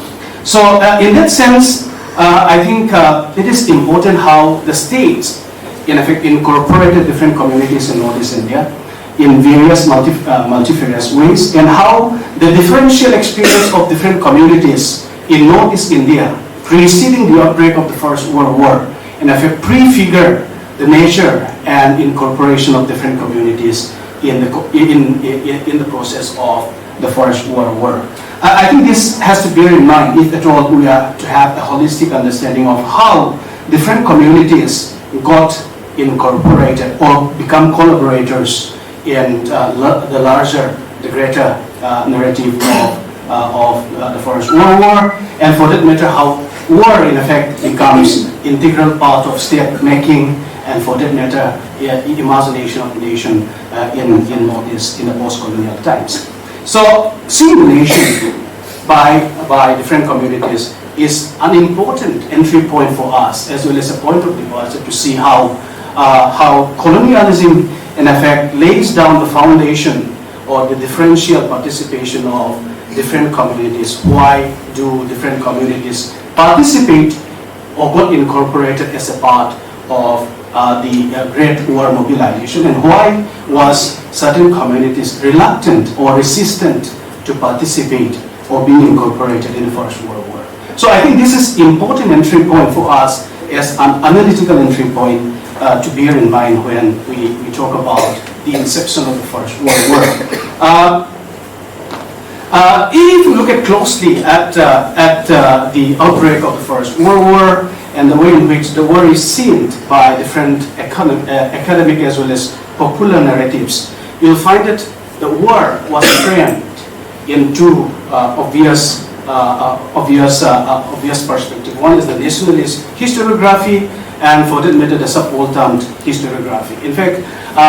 So in that sense, I think it is important how the states, in effect, incorporated different communities in Northeast India in various multifarious ways, and how the differential experience of different communities in Northeast India preceding the outbreak of the First World War, in effect, prefigure the nature and incorporation of different communities in the process of the First World War. I think this has to bear in mind if at all we are to have a holistic understanding of how different communities got incorporated or become collaborators in the greater narrative of the First World War, and for that matter how war in effect becomes integral part of state making, and for that matter imagination of the nation in Northeast in the post-colonial times. So seeing the nation by different communities is an important entry point for us, as well as a point of departure to see how colonialism in effect lays down the foundation or the differential participation of different communities. Why do different communities participate or got incorporated as a part of the Great War mobilization, and why was certain communities reluctant or resistant to participate or being incorporated in the First World War. So I think this is important entry point for us as an analytical entry point to bear in mind when we talk about the inception of the First World War. If we look at closely at the outbreak of the First World War and the way in which the war is seen by different academic as well as popular narratives, you'll find that the war was framed in two obvious perspectives. One is the nationalist historiography, and for that matter, the subaltern historiography. In fact,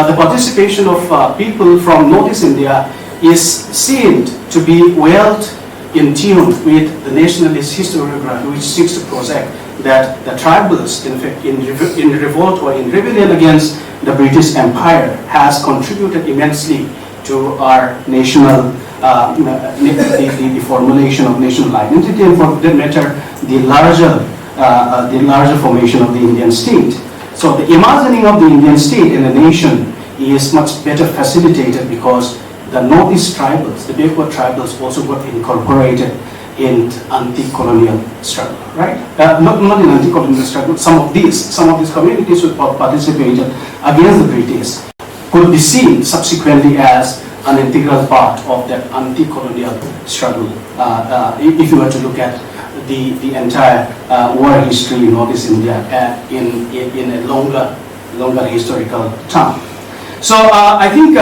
the participation of people from Northeast India is seen to be well in tune with the nationalist historiography, which seeks to project that the tribals, in fact, in revolt or in rebellion against the British Empire, has contributed immensely to our national, the formulation of national identity, and for that matter, the larger formation of the Indian state. So the imagining of the Indian state and the nation is much better facilitated because the Northeast tribals, the backward tribals, also got incorporated in anti-colonial struggle, right? Not in anti-colonial struggle. Some of these communities who participated against the British could be seen subsequently as an integral part of that anti-colonial struggle. If you were to look at the entire war history in Northeast India in a longer historical term. So I think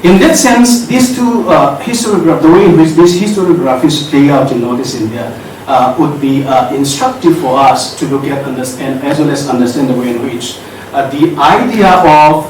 in that sense, these two historiographies, the way in which these historiographies play out in Northeast India would be instructive for us to look at, understand, as well as understand the way in which the idea of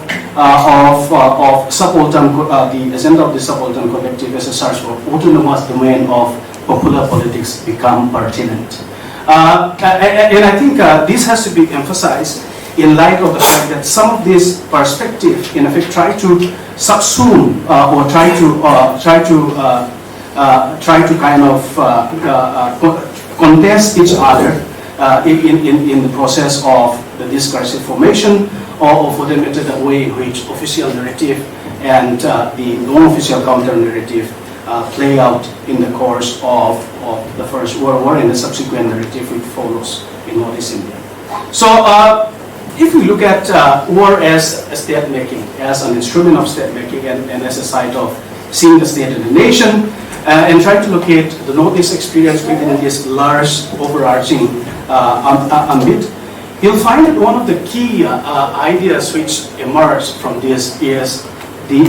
subaltern, the agenda of the subaltern collective as a search for autonomous domain of popular politics become pertinent. And I think this has to be emphasized in light of the fact that some of these perspectives, in effect, try to subsume or try to kind of contest each other in the process of the discursive formation, or for the matter, the way in which official narrative and the non-official counter narrative play out in the course of the First World War and the subsequent narrative which follows in Northeast India. So if we look at war as a state making, as an instrument of state making, and as a site of seeing the state and the nation, and try to locate the Northeast experience within this large overarching ambit, you'll find that one of the key ideas which emerge from this is the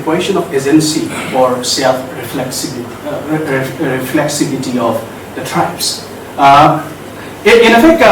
question of agency or self-reflexivity of the tribes. In effect,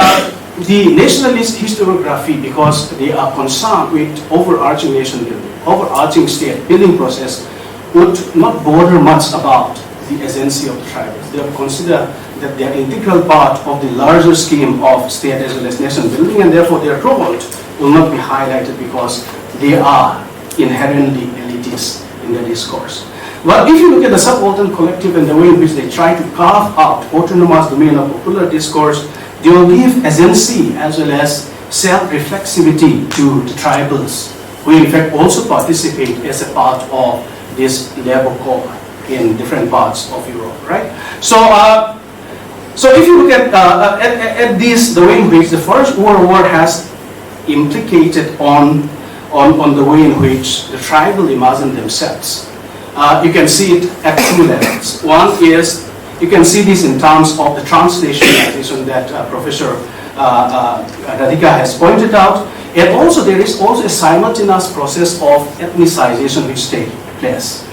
the nationalist historiography, because they are concerned with overarching nation building, overarching state building process, would not bother much about the agency of the tribes. They would consider that they are integral part of the larger scheme of state as well as nation building, and therefore their role will not be highlighted because they are inherently elitist in the discourse. Well, if you look at the subaltern collective and the way in which they try to carve out autonomous domain of popular discourse, they will give agency as well as self-reflexivity to the tribals, who in fact also participate as a part of this labor corps in different parts of Europe, right? So, so if you look at this, the way in which the First World War has implicated on the way in which the tribal imagine themselves, you can see it at two levels. One is, you can see this in terms of the translationalization that Professor Radhika has pointed out, and also there is also a simultaneous process of ethnicization which takes place.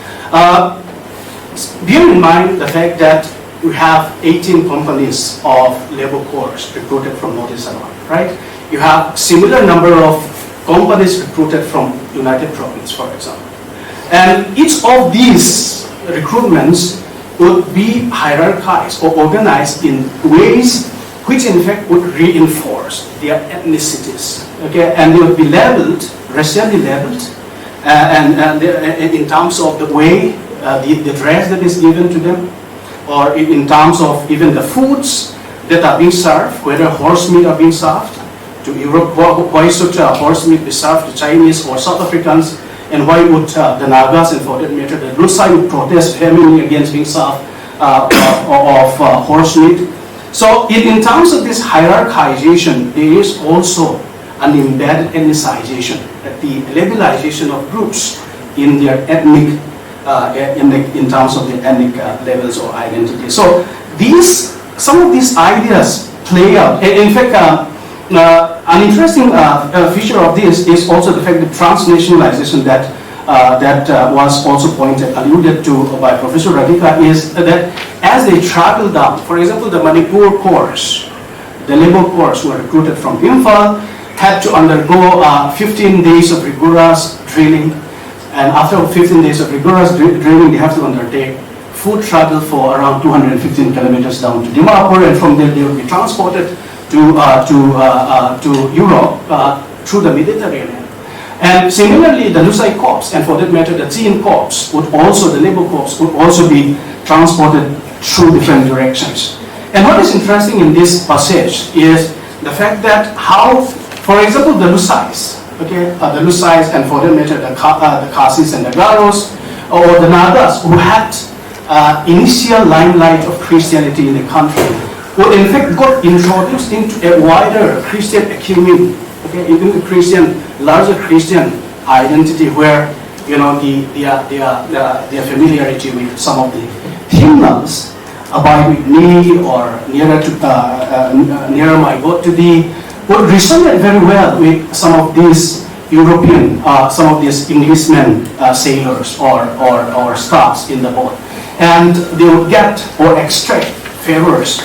Bear in mind the fact that we have 18 companies of labor corps recruited from Northeast Asia, right? You have similar number of companies recruited from United Province, for example. And each of these recruitments would be hierarchized or organized in ways which in fact would reinforce their ethnicities, okay? And they would be labeled, racially labeled, and in terms of the way the dress that is given to them, or in terms of even the foods that are being served, whether horse meat are being served to Europe, why should horse meat be served to Chinese or South Africans, and why would the Nagas, and for that matter the Lusai, would protest vehemently against being served of horse meat. So in terms of this hierarchization, there is also an embedded ethnicization, the labelization of groups in their ethnic, in terms of the ethnic levels or identity. So some of these ideas play out. In fact, an interesting feature of this is also the fact that transnationalization that was also alluded to by Professor Radhika, is that as they travel down, for example, the Manipur corps, the labor corps who were recruited from Imphal, had to undergo 15 days of rigorous drilling, and after 15 days of rigorous drilling, they have to undertake foot travel for around 215 kilometers down to Dimapur, and from there they will be transported to Europe through the Mediterranean. And similarly, the Lusai corps, and for that matter, the Jin corps would also, the labor corps would also be transported through different directions. And what is interesting in this passage is the fact that how, for example, the Lusais, okay, the Lusais, and for that matter, the Khasis and the Garos, or the Nagas, who had initial limelight of Christianity in the country, who in fact got introduced into a wider Christian ecumen, okay, even the larger Christian identity, where their familiarity with some of the hymnals, "Abide with me" or "Nearer my God to thee," would resonate very well with some of these European, some of these Englishmen sailors or staffs in the boat, and they would get or extract favors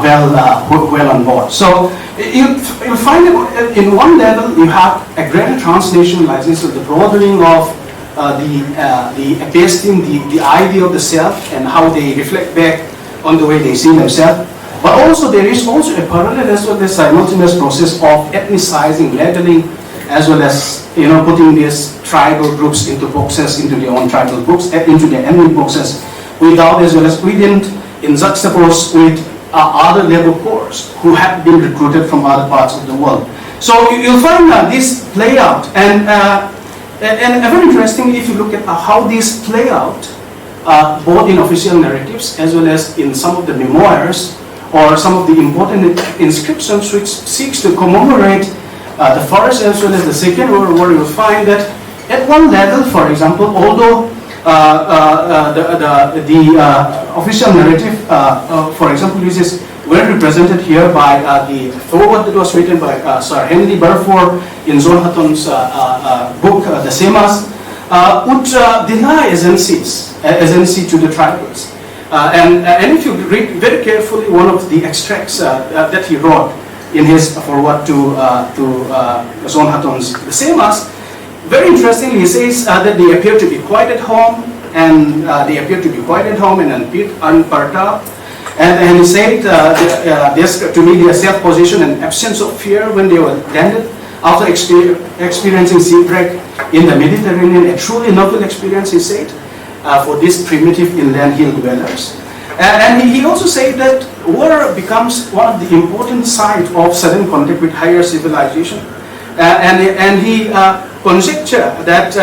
well on board. So you'll find that in one level you have a greater transnationalization, the broadening of the esteem, the idea of the self, and how they reflect back on the way they see themselves. But also there is also a parallel as well as simultaneous process of ethnicizing, labeling, as well as putting these tribal groups into boxes, into their own tribal books, into their ethnic boxes, without as well as within, in juxtaposed with other labor corps who have been recruited from other parts of the world. So you'll find this play out, and very interesting if you look at how these play out, both in official narratives as well as in some of the memoirs or some of the important inscriptions which seeks to commemorate the First as well as the Second World War. You'll find that at one level, for example, although the official narrative, for example, which is well represented here by the foreword that was written by Sir Henry Balfour in John Hutton's book, The Semas, would deny agency to the tribals. And if you read very carefully one of the extracts that he wrote in his foreword to John Hutton's The Semas, very interestingly, he says that they appear to be quite at home, and unperturbed. And he said, to me, their self-possession and absence of fear when they were landed after experiencing shipwreck in the Mediterranean, a truly novel experience, he said. for these primitive inland hill dwellers. And he also said that water becomes one of the important sites of sudden contact with higher civilization. And he conjectured that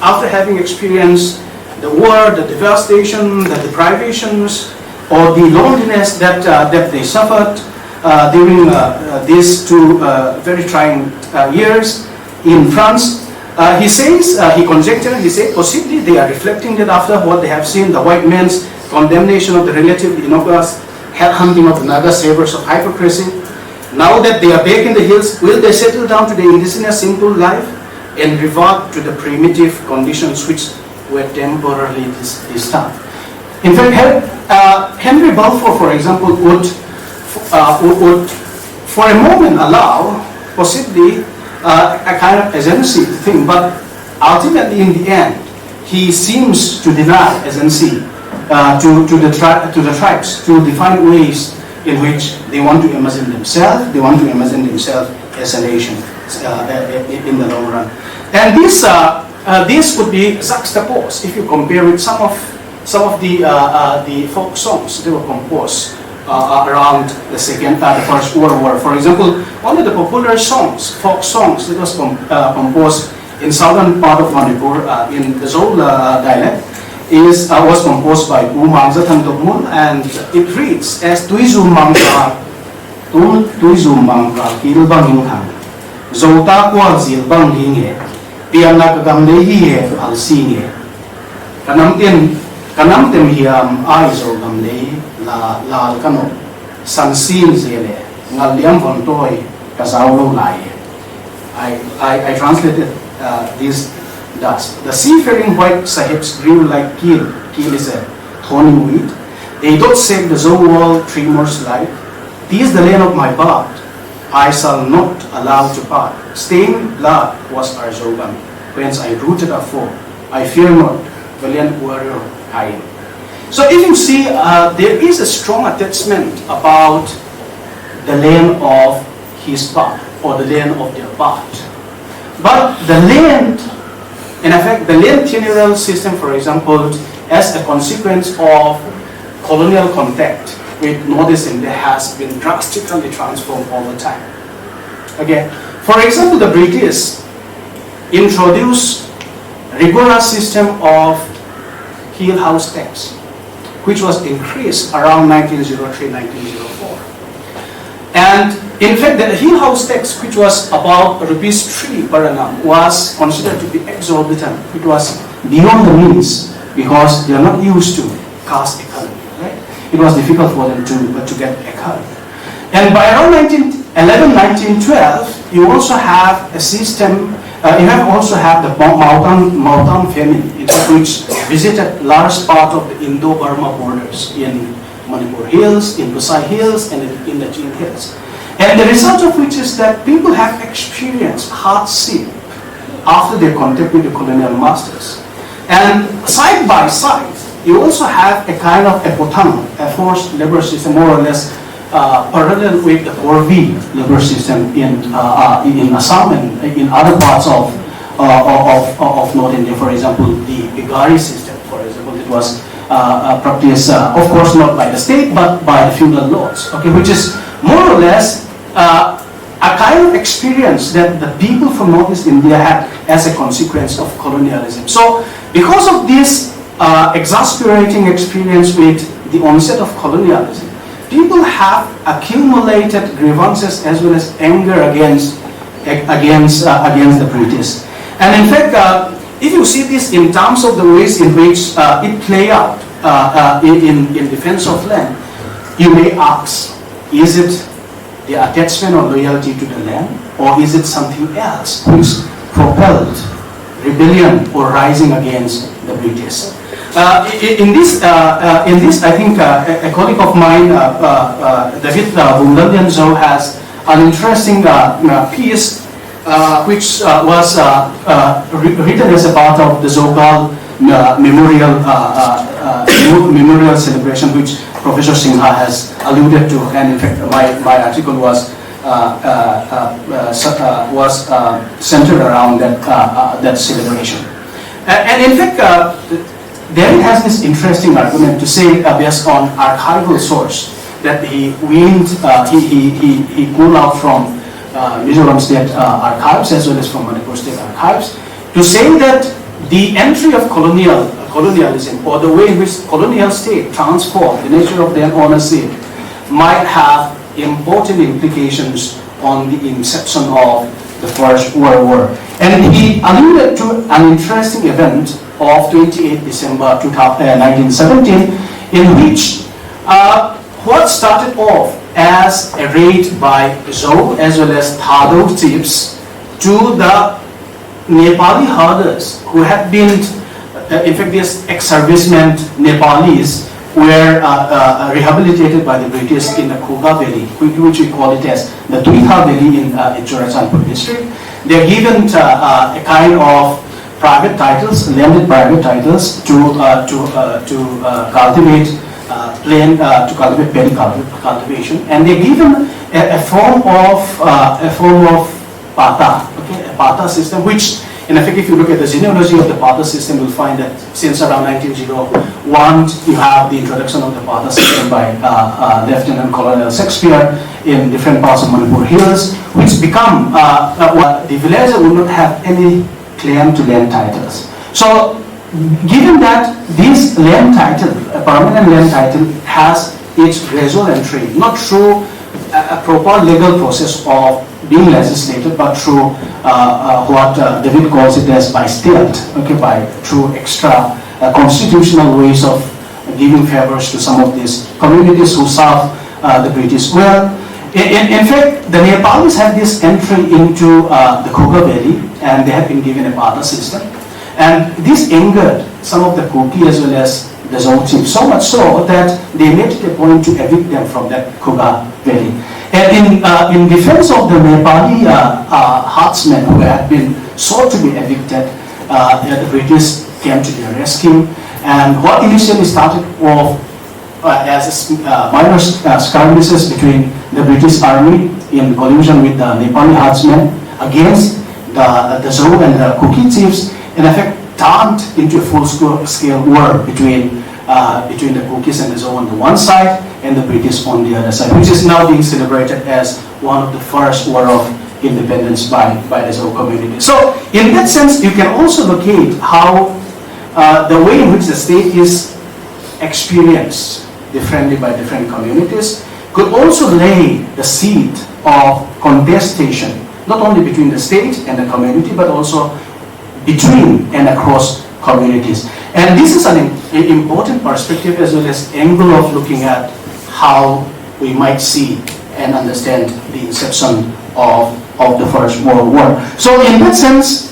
after having experienced the war, the devastation, the deprivations, or the loneliness that they suffered during these two very trying years in France, he says, he conjectured, he said, possibly they are reflecting that after what they have seen, the white man's condemnation of the relatively innocuous headhunting of the Naga savers of hypocrisy. Now that they are back in the hills, will they settle down to the indigenous simple life and revert to the primitive conditions which were temporarily disturbed? In fact, Henry Balfour, for example, would for a moment allow possibly a kind of agency thing, but ultimately in the end, he seems to deny agency to the tribes to define ways in which they want to imagine themselves. They want to imagine themselves as a nation in the long run. And this would be juxtaposed if you compare with some of the folk songs that were composed around the First World War. For example, one of the popular songs, folk songs, that was composed in southern part of Manipur in the Zola dialect, was composed by Umangza Tantokmun, and it reads as Tuizu Mangka Kilbang Hinghang Zota Kwa Zilbang Hinghe Pianak Gamdehi Alsine Kanam Tem Hiam Aizo Gamdehi La Kano Sansin Zele Ngaliam Vontoy Kazaulo Lai. I translated this. Thus, the seafaring white sahibs grew like keel. Keel is a thorny weed. They don't save the Zowal tremors life. This the land of my birth. I shall not allow to part. Stained blood was our Zogam. Whence I rooted a foe. I fear not, valiant warrior I am. So if you see, there is a strong attachment about the land of his birth, or the land of their birth. But the land, in effect, the land funeral system, for example, as a consequence of colonial contact with Northeast India has been drastically transformed over time. Okay, for example, the British introduced rigorous system of heel house tax, which was increased around 1903-1904. And in fact, the heel house tax, which was about ₹3 per annum, was considered to be exorbitant. It was beyond the means because they are not used to caste economy. Right? It was difficult for them to get a cut. And by around 1911, 1912, you also have a system. Also have the Mautan famine, which visited large part of the Indo-Burma borders in Manipur Hills, in Busai Hills, and in the Jin Hills. And the result of which is that people have experienced hardship after their contact with the colonial masters. And side by side, you also have a kind of a potang, a forced labor system, more or less parallel with the Korvi labor system in Assam and in other parts of North India. For example, the Bigari system, for example, it was practiced, of course, not by the state, but by the feudal lords, okay, which is more or less a kind of experience that the people from Northeast India had as a consequence of colonialism. So, because of this exasperating experience with the onset of colonialism, people have accumulated grievances as well as anger against the British. And in fact, if you see this in terms of the ways in which it played out in defense of land, you may ask, is it the attachment or loyalty to the land, or is it something else which propelled rebellion or rising against the British? In this, I think a colleague of mine, David Bungaldianzo, has an interesting piece which was written as a part of the Zogal memorial celebration, which Professor Singha has alluded to, and in fact my article was centered around that celebration. And in fact, there it has this interesting argument to say, based on archival source, that he pulled out from Mizoram State Archives as well as from Manipur State Archives, to say that the entry of colonialism, or the way in which colonial state transformed the nature of their ownership, might have important implications on the inception of the First World War. And he alluded to an interesting event of 28 December 1917, in which what started off as a raid by Zhou as well as Thado chiefs to the Nepali herders who had been, in fact, these ex-servicemen Nepalis were rehabilitated by the British in the Khuga Valley, which we call it as the Tuitha Valley in Churachandpur district. They are given a kind of private titles, landed private titles to cultivate paddy cultivation, and they are given a form of pata, okay, a pata system, which in effect, if you look at the genealogy of the Pata system, you'll find that since around 1901, you have the introduction of the Pata system by Lieutenant Colonel Shakespeare in different parts of Manipur Hills, which become, the villager would not have any claim to land titles. So, given that this land title, a permanent land title, has its gradual entry, not through a proper legal process of being legislated, but through what David calls it as by stealth, okay, through extra constitutional ways of giving favors to some of these communities who serve the British. Well, in fact, the Nepalis had this entry into the Khuga Valley, and they had been given a Pata system, and this angered some of the Kuki as well as the Zhou chiefs, so much so that they made it a point to evict them from that Khuga Valley. And in defense of the Nepali herdsmen who had been sought to be evicted, the British came to their rescue. And what initially started off as minor skirmishes between the British Army in collusion with the Nepali herdsmen against the Zhou and the Kuki chiefs, in effect turned into a full-scale war between the Kukis and the Zhou on the one side and the British on the other side, which is now being celebrated as one of the first war of independence by the Zhou community. So, in that sense, you can also locate how the way in which the state is experienced differently by different communities could also lay the seed of contestation, not only between the state and the community, but also between and across communities. And this is an important perspective as well as angle of looking at how we might see and understand the inception of the First World War. So in that sense,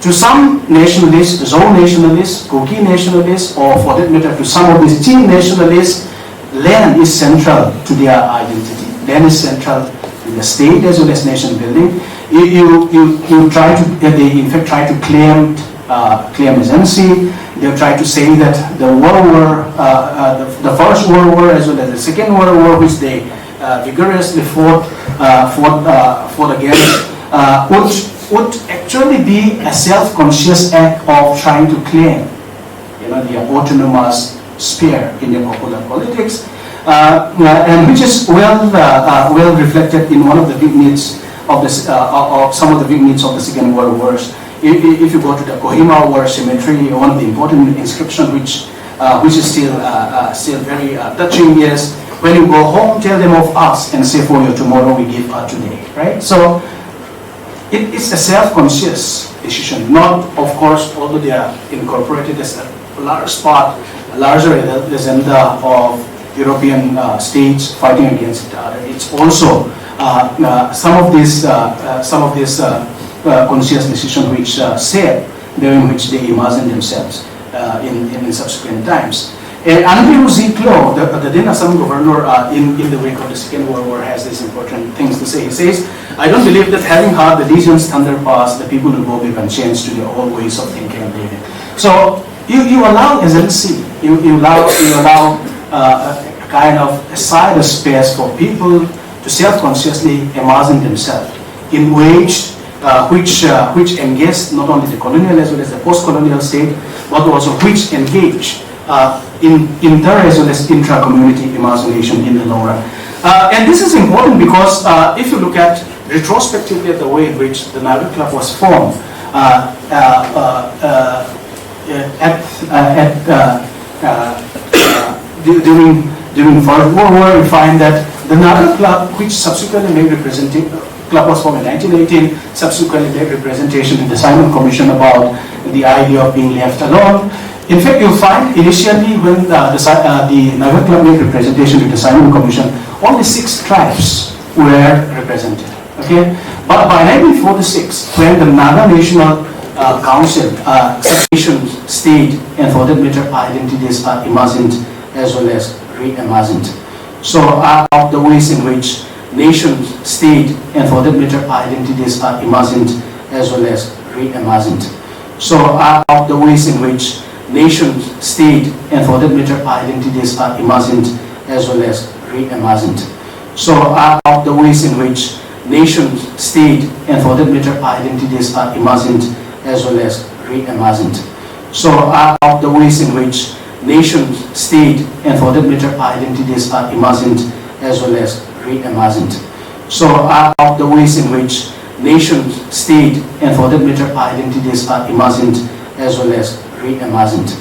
to some nationalists, Zhou nationalists, Kuki nationalists, or for that matter to some of these Chin nationalists, land is central to their identity. Land is central to the state as well as nation building. You try to, they in fact try to claim agency. They try to say that the World War, the First World War as well as the Second World War, which they vigorously fought against, would actually be a self-conscious act of trying to claim, the autonomous sphere in the popular politics, and which is well reflected in one of the vignettes of some of the vignettes of the Second World Wars. If you go to the Kohima War Cemetery, one of the important inscriptions which is still very touching is, when you go home, tell them of us and say, for your tomorrow we give our today, right? So it's a self-conscious decision, not, of course, although they are incorporated as a larger agenda of European states fighting against each other. It's also some of these conscious decisions which shape the way in which they imagine themselves in subsequent times. Andrew Ziklo, the then Assam governor, in the wake of the Second World War, has these important things to say. He says, I don't believe that having heard the legion's thunder pass, the people will go back and change to their old ways of thinking and living. So you allow agency, you allow a kind of a space for people to self-consciously imagine themselves in which which engage not only the colonial as well as the post-colonial state, but also which engage in inter as well as intra-community imagination in the LoRa. And this is important because if you look at retrospectively at the way in which the Naval Club was formed, during World War, we find that the Naval Club, which subsequently made club was formed in 1918, subsequently made representation in the Simon Commission about the idea of being left alone. In fact, you'll find initially when the Naval Club made representation in the Simon Commission, only 6 tribes were represented. Okay, but by 1946, when the Naga National Council, nations, state, and for that matter, identities are imagined as well as reimagined. So, are the ways in which nations, state, and for that matter, identities are imagined as well as reimagined. So, are the ways in which nations, state, and for that matter, identities are imagined as well as reimagined. So, are the ways in which nations, state, and for that matter, identities are imagined as well as reimagined. So, are the ways in which nations, state, and for that matter, identities are imagined as well as reimagined. So, are the ways in which nations, state, and for that matter, identities are imagined as well as reimagined.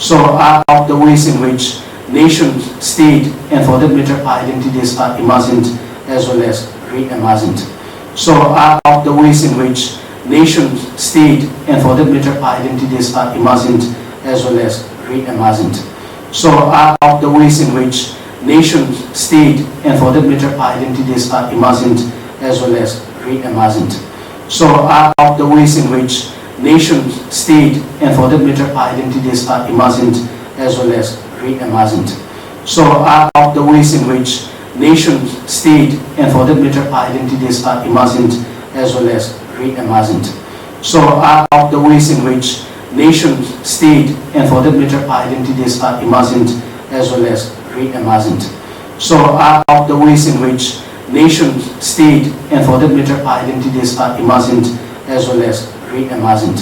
So, are the ways in which nations, state, and for that matter, identities are imagined as well as reimagined. So, are the ways in which nations, state, and for that matter, identities are imagined as well as reimagined. So, are the ways in which nations, state, and for that matter, identities are imagined as well as reimagined. So, are the ways in which nations, state, and for that matter, identities are imagined as well as reimagined. So, are the ways in which nations, state, and for that matter, identities are imagined as well as reimagined. So, are the ways in which nations, state, and for that matter, identities are imagined as well as reimagined. So, are the ways in which nations, state, and for that matter, identities are imagined as well as reimagined.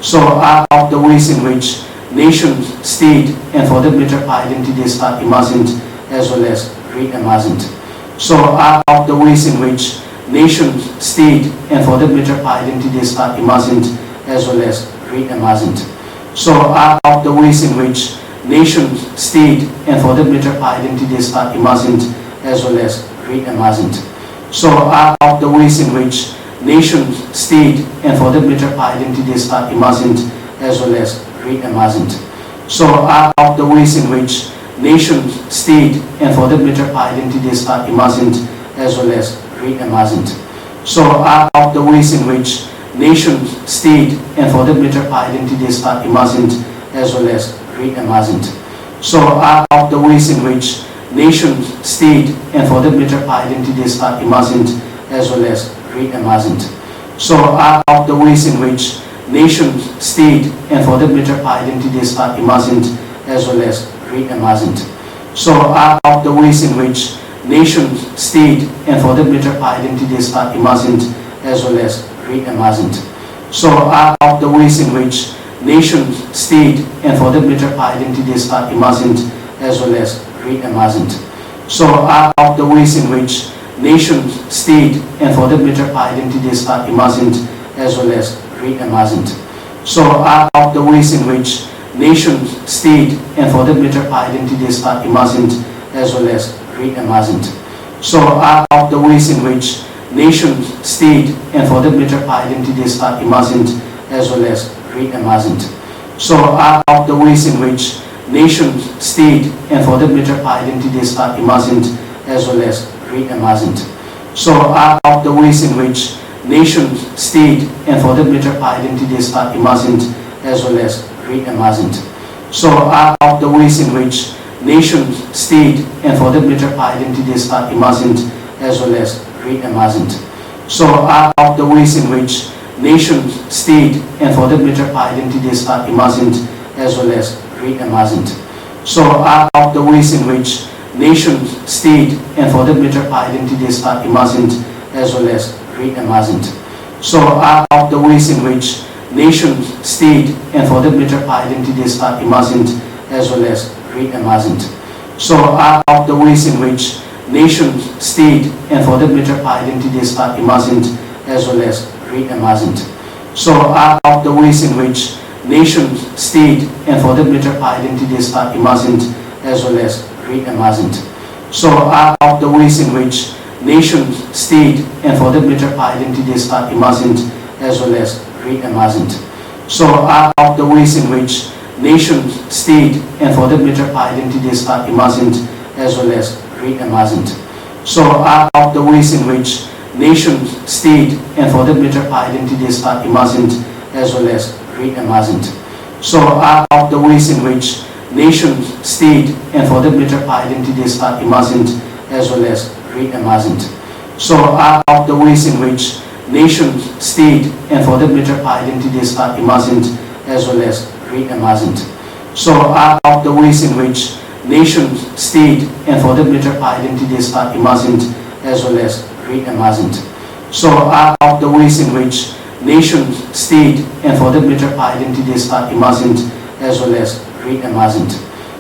So, are the ways in which nations, state, and for that matter, identities are imagined as well as reimagined. So, are the ways in which nations, state, and for that matter, identities are imagined as well as reimagined. So, are the ways in which nations, state, and for that matter, identities are imagined as well as reimagined. So, are the ways in which nations, state, and for that matter, identities are imagined as well as reimagined. So, are the ways in which nations, state, and for that matter, identities are imagined as well as reimagined. So, are the ways in which nations, state, and for that matter, identities are imagined as well as reimagined. So, are the ways in which nations, state, and for that matter, identities are imagined as well as reimagined. So, are the ways in which nations, state, and for that matter, identities are imagined as well as reimagined. So, are the ways in which nations, state, and for that matter, identities are imagined as well as reimagined. So, are the ways in which nations, state, and for that matter, identities are imagined as well as reimagined. So, are the ways in which nations, state, and for that matter, identities are imagined as well as reimagined. So, are the ways in which nations, state, and for that matter, identities are imagined as well as reimagined. So, are the ways in which nations, state, and for that matter, identities are imagined as well as reimagined. So, are the ways in which nations, state, and for that matter, identities are imagined as well as reimagined. So, are the ways in which nations, state, and for that matter, identities are imagined as well as reimagined. So, are the ways in which nations, state, and for that matter, identities are imagined as well as reimagined. So, are the ways in which nations, state, and for that matter, identities are imagined as well as reimagined. So, are the ways in which nations, state, and for that matter, identities are imagined as well as reimagined. So are the ways in which nations, state, and for that matter identities are imagined as well as reimagined. So are the ways in which nations, state, and for that matter identities are imagined as well as reimagined. So are the ways in which nations, state, and for that matter identities are imagined as well as reimagined. So are the ways in which nations, state, and for that matter identities are imagined as well as reimagined. So are the ways in which nations, state, and for that matter identities are imagined as well as reimagined. So are the ways in which nations, state, and for that matter identities are imagined as well as reimagined. So are the ways in which nations, state, and for that matter identities are imagined as well as reimagined. So are the ways in which nations, state, and for that matter identities are imagined as well as reimagined. So are the ways in which nations, state, and for that matter identities are imagined as well as reimagined. So are the ways in which nations, state, and for that matter identities are imagined as well as reimagined.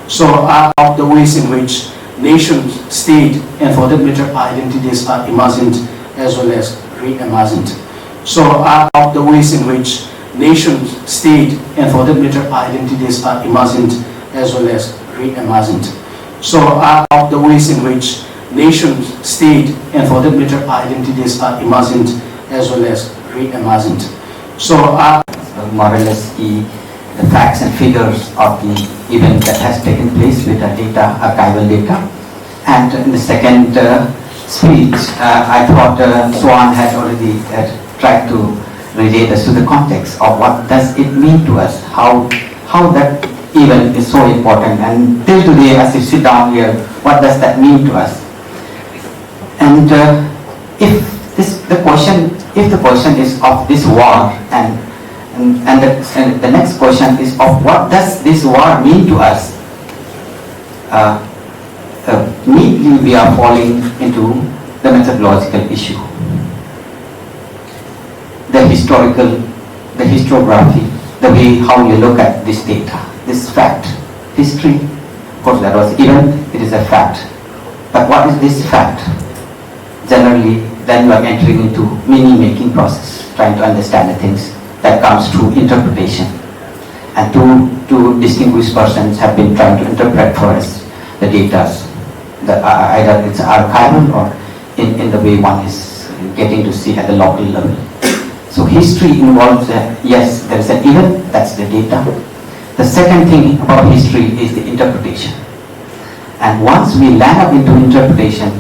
So are the ways in which nations, state, and for that matter identities are imagined as well as reimagined. So are the ways in which nations, state, and for that matter identities are imagined as well as reimagined. So are the ways in which nations, state, and for that matter identities are imagined as well as reimagined. So are more or less the facts and figures of the event that has taken place with the data, archival data. And in the second speech, I thought Swan had already tried to relate us to the context of what does it mean to us, how that event is so important, and till today as we sit down here, what does that mean to us? And if the question is of this war, and the next question is of what does this war mean to us, neatly we are falling into the methodological issue, the historiography, the way how you look at this data, this fact, history. Of course, that was event, it is a fact. But what is this fact? Generally, then you are entering into meaning-making process, trying to understand the things that comes through interpretation. And two distinguished persons have been trying to interpret for us the data, either it's archival or in the way one is getting to see at the local level. So history involves, yes, there is an event, that's the data. The second thing about history is the interpretation. And once we land up into interpretation,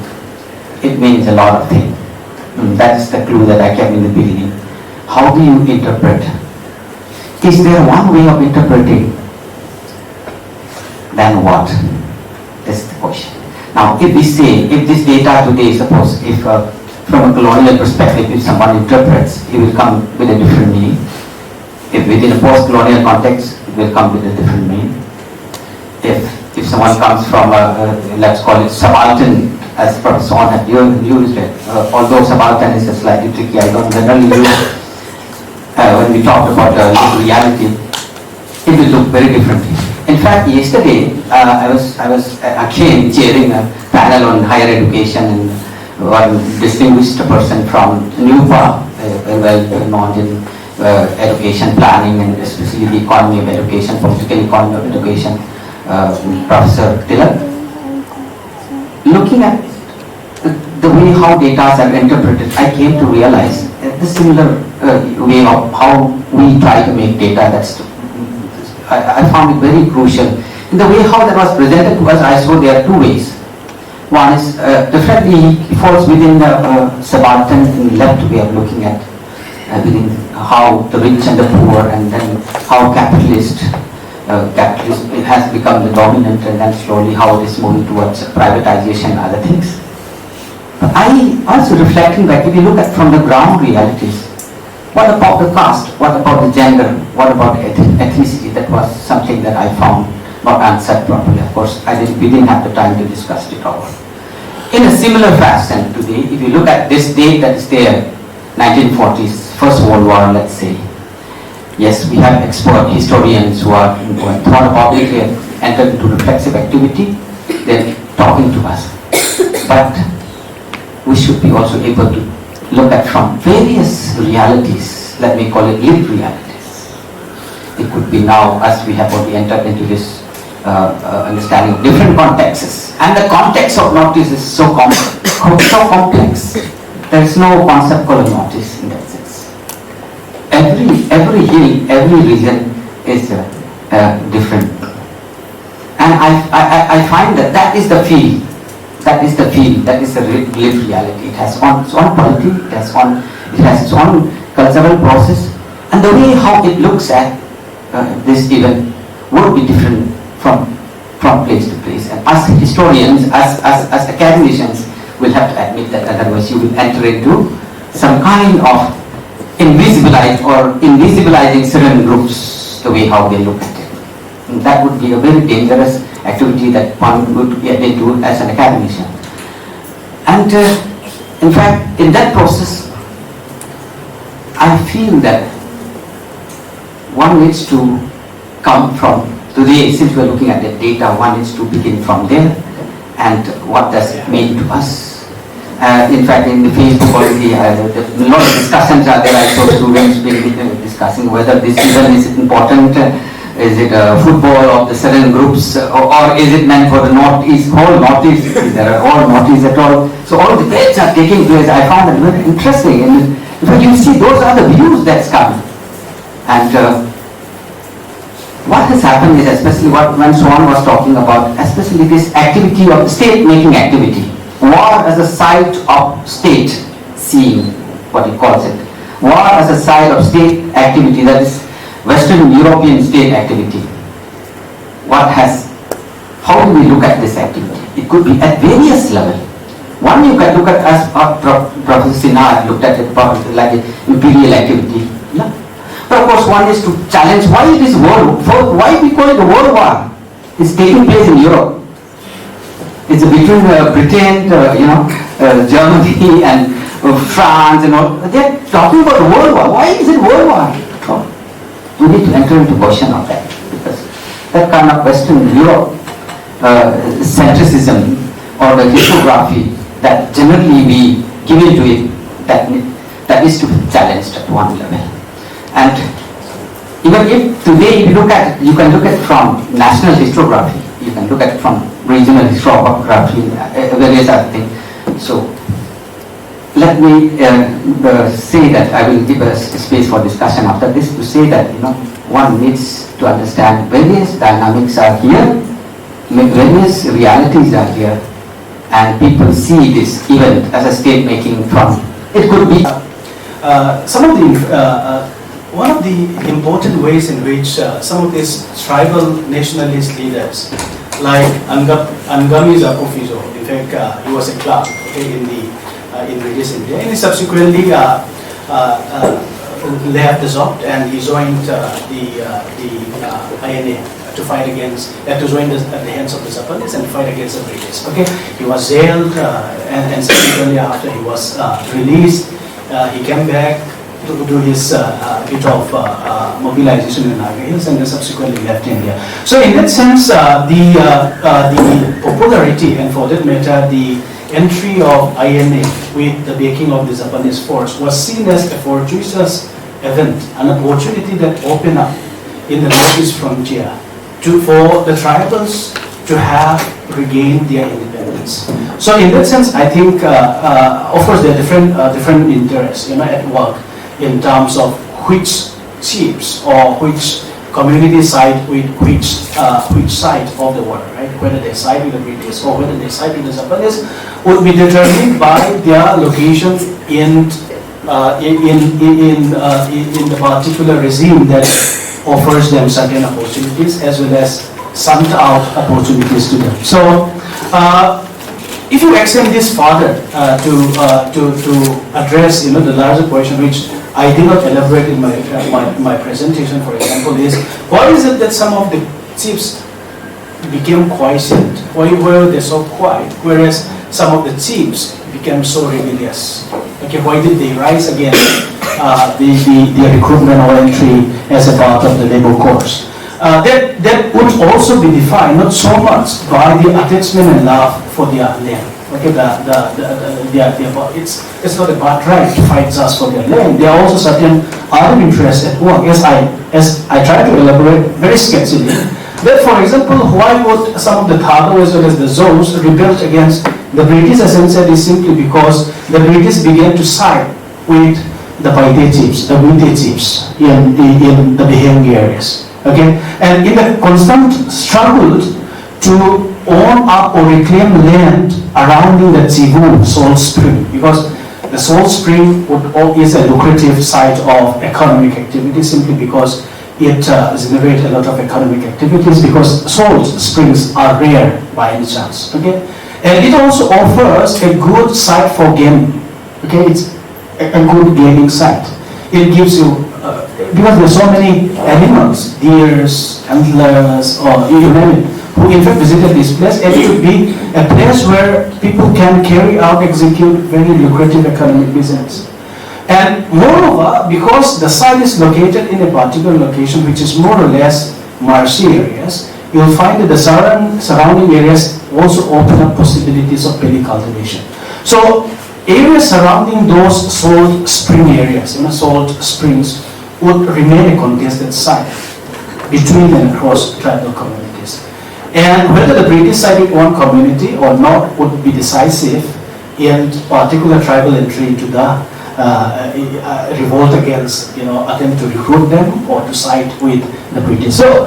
it means a lot of things. That's the clue that I gave in the beginning. How do you interpret? Is there one way of interpreting? Then what? That's the question. Now, if we say, if this data today, suppose, if from a colonial perspective, if someone interprets, he will come with a different meaning. If within a post-colonial context, it will come with a different meaning. If someone comes from a, let's call it subaltern, as Professor Swan had used it, although subaltern is a slightly tricky, I don't generally use when we talk about reality, it will look very differently. In fact, yesterday I was again chairing a panel on higher education, and one distinguished person from NUPA, well known in education planning and especially the economy of education, political economy of education, Professor Tilak. Looking at the way how data are interpreted, I came to realize the similar way of how we try to make data. I found it very crucial. In the way how that was presented to us, I saw there are two ways. One is definitely falls within the subaltern and left way of looking at within how the rich and the poor, and then how capitalism has become the dominant, and then slowly how it is moving towards privatization and other things. But I also reflecting that if you look at from the ground realities, what about the caste? What about the gender? What about ethnicity? That was something that I found not answered properly. Of course, we didn't have the time to discuss it all. In a similar fashion today, if you look at this date that is there, 1940s, First World War, let's say. Yes, we have expert historians who are thought publicly and entered into reflexive activity. They're talking to us. But we should be also able to look at from various realities, let me call it lived realities. It could be now, as we have already entered into this understanding of different contexts. And the context of notice is so complex. There is no concept called notice in that sense. Every hill, every region is different. And I find that is the field. That is the field, that is the lived reality. It has its own polity, it has its own cultural process, and the way how it looks at this event would be different from place to place. And as historians, as academicians, will have to admit that, otherwise you will enter into some kind of invisibilizing certain groups, the way how they look at it. And that would be a very dangerous activity that one would get into as an academician. And in fact, in that process, I feel that one needs to come from today, since we are looking at the data, one needs to begin from there and what does it mean to us. In fact, in the Facebook already, a lot of discussions are there. I saw students discussing whether this event is important. Is it football of the certain groups, or is it meant for the Northeast, whole Northeast? Is there all Northeast at all? So all the debates are taking place. I found that very interesting. And in fact, you see, those are the views that's come. And what has happened is, especially when Swan was talking about, especially this activity of state-making activity, war as a site of state seeing, what he calls it, war as a site of state activity, that is Western European state activity. How do we look at this activity? It could be at various levels. One you can look at as Professor Sinha looked at it like imperial activity. Yeah. But of course one is to challenge why it is why we call it a world war. It's taking place in Europe. It's between Britain, Germany and France and all. They're talking about a world war. Why is it world war? We need to enter into question of that, because that kind of Western Europe centricism or the historiography that generally we give into it, that is to be challenged at one level. And even if today you can look at it from national historiography, you can look at it from regional historiography, various other things. So let me say that I will give a space for discussion after this to say that one needs to understand various dynamics are here, various realities are here, and people see this event as a state making from. It could be one of the important ways in which some of these tribal nationalist leaders, like Angami Zakofizo, in fact, he was a clerk in British India, and he subsequently left the ZOP and he joined the INA to fight against, to join at the hands of the Japanese and fight against the British. Okay, he was jailed and subsequently after he was released, he came back to do his bit of mobilization in Naga Hills and then subsequently left India. So in that sense, the popularity and for that matter the entry of INA with the backing of the Japanese force was seen as a fortuitous event, an opportunity that opened up in the Northeast frontier for the tribals to have regained their independence. So in that sense, I think, of course, there are different interests, at work in terms of which chiefs or which community side with which side of the water, right? Whether they side with the British or whether they side with the Japanese would be determined by their location in the particular regime that offers them certain opportunities as well as some out opportunities to them. So, if you extend this further to address the larger question, which I did not elaborate in my presentation, for example, is why is it that some of the chiefs became quiescent? Why were they so quiet? Whereas some of the chiefs became so rebellious? Okay, why did they rise against the recruitment or entry as a part of the labor corps? That would also be defined not so much by the attachment and love for their land. Okay, it's not a birthright to fight just for their land. There are also certain other interests at work. As I try to elaborate very sketchily, that for example, why would some of the Thado as well as the Zos rebelled against the British, as I said, is simply because the British began to side with the Paite chiefs, the Wite chiefs in the Behengi areas. Okay, and in the constant struggle to own up or reclaim land around the Chivu salt spring, because the salt spring is a lucrative site of economic activity simply because it generates a lot of economic activities, because salt springs are rare by any chance. Okay, and it also offers a good site for gaming. Okay, it's a good gaming site. It gives you because there are so many animals, deers, antlers, or you name it, who in fact visited this place, and it should be a place where people can execute very lucrative economic business. And moreover, because the site is located in a particular location which is more or less marshy areas, you'll find that the surrounding areas also open up possibilities of paddy cultivation. So areas surrounding those salt spring areas, salt springs, would remain a contested site between and across tribal communities. And whether the British sided one community or not would be decisive in particular tribal entry into the revolt against, attempt to recruit them or to side with the British. So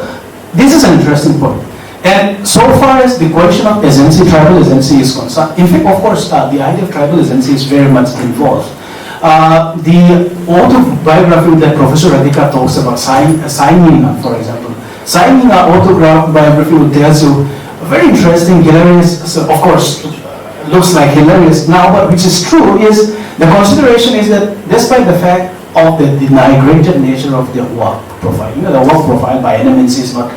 this is an interesting point. And so far as the question of agency, tribal agency is concerned, in fact, of course, the idea of tribal agency is very much involved. The autobiography that Professor Radhika talks about, signing, for example, signing an autobiography tells you very interesting, hilarious, so of course, looks like hilarious now, but which is true, is the consideration is that despite the fact of the denigrated nature of the work profile, the work profile by any means is not,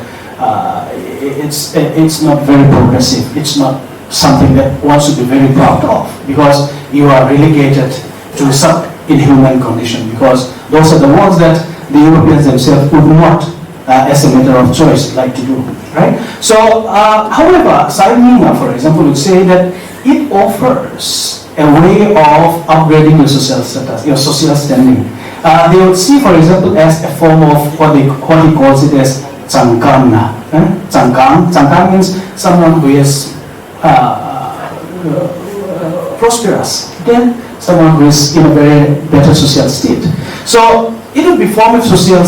it's not very progressive. It's not something that one should be very proud of, because you are relegated to some inhuman condition, because those are the ones that the Europeans themselves would not, as a matter of choice, like to do, right? So, however, Saimina, for example, would say that it offers a way of upgrading your social status, your social standing. They would see, for example, as a form of what he calls it as Changkang. Changkang means someone who is prosperous. Then someone who is in a very better social state. So it will be form of social,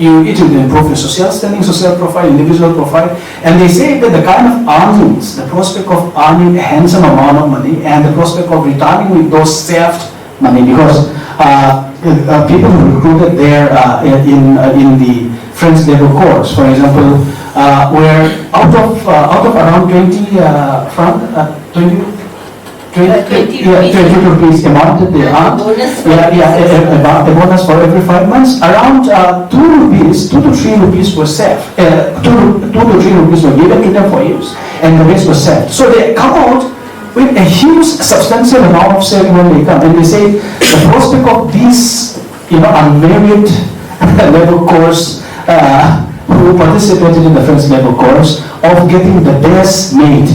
it will improve your social standing, social profile, individual profile, and they say that the kind of earnings, the prospect of earning a handsome amount of money and the prospect of returning with those saved money, because people who recruited there in the French labor corps, for example, were out of around 20 rupees amount that they earned. A bonus for every 5 months. Around 2 to 3 rupees were saved. 2 to 3 rupees were given to them for use, and the rest was saved. So they come out with a huge, substantial amount of saving when they come, and they say the prospect of these, unmarried labor corps who participated in the French labor corps of getting the best made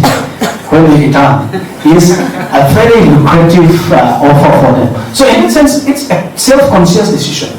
when they return is a very lucrative offer for them. So in that sense, it's a self-conscious decision,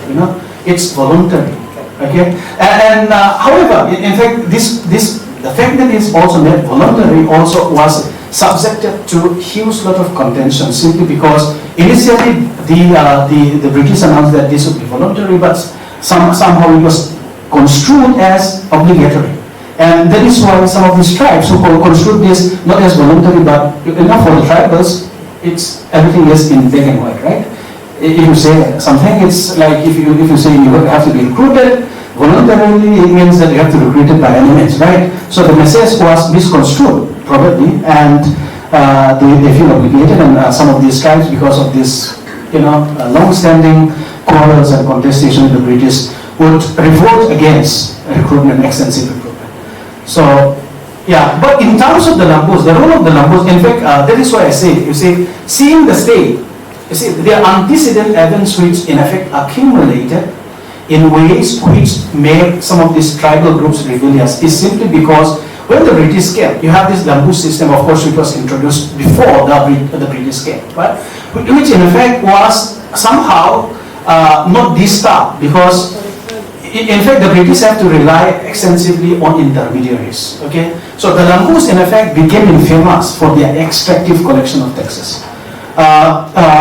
it's voluntary, okay? And however, in fact, the fact that it's also made voluntary also was subjected to huge lot of contention, simply because initially the British announced that this would be voluntary, but somehow it was construed as obligatory. And that is why some of these tribes who construed this not as voluntary, but enough for the tribals, everything is in black and white, right? If you say something, it's like if you say you have to be recruited voluntarily, it means that you have to be recruited by any means, right? So the message was misconstrued, probably, and they feel obligated, and some of these tribes, because of this, long-standing quarrels and contestation with the British, would revolt against recruitment, extensive recruitment. So Yeah, but in terms of the Lambus, the role of the Lambus, in fact, that is why I say, you see, seeing the state, you see, there are antecedent events which in effect accumulated in ways which made some of these tribal groups rebellious is simply because when the British came, you have this Lambu system, of course, which was introduced before the British came, right? Which in effect was somehow not disturbed because in fact, the British have to rely extensively on intermediaries. Okay, so the Lambus in effect became infamous for their extractive collection of taxes. Out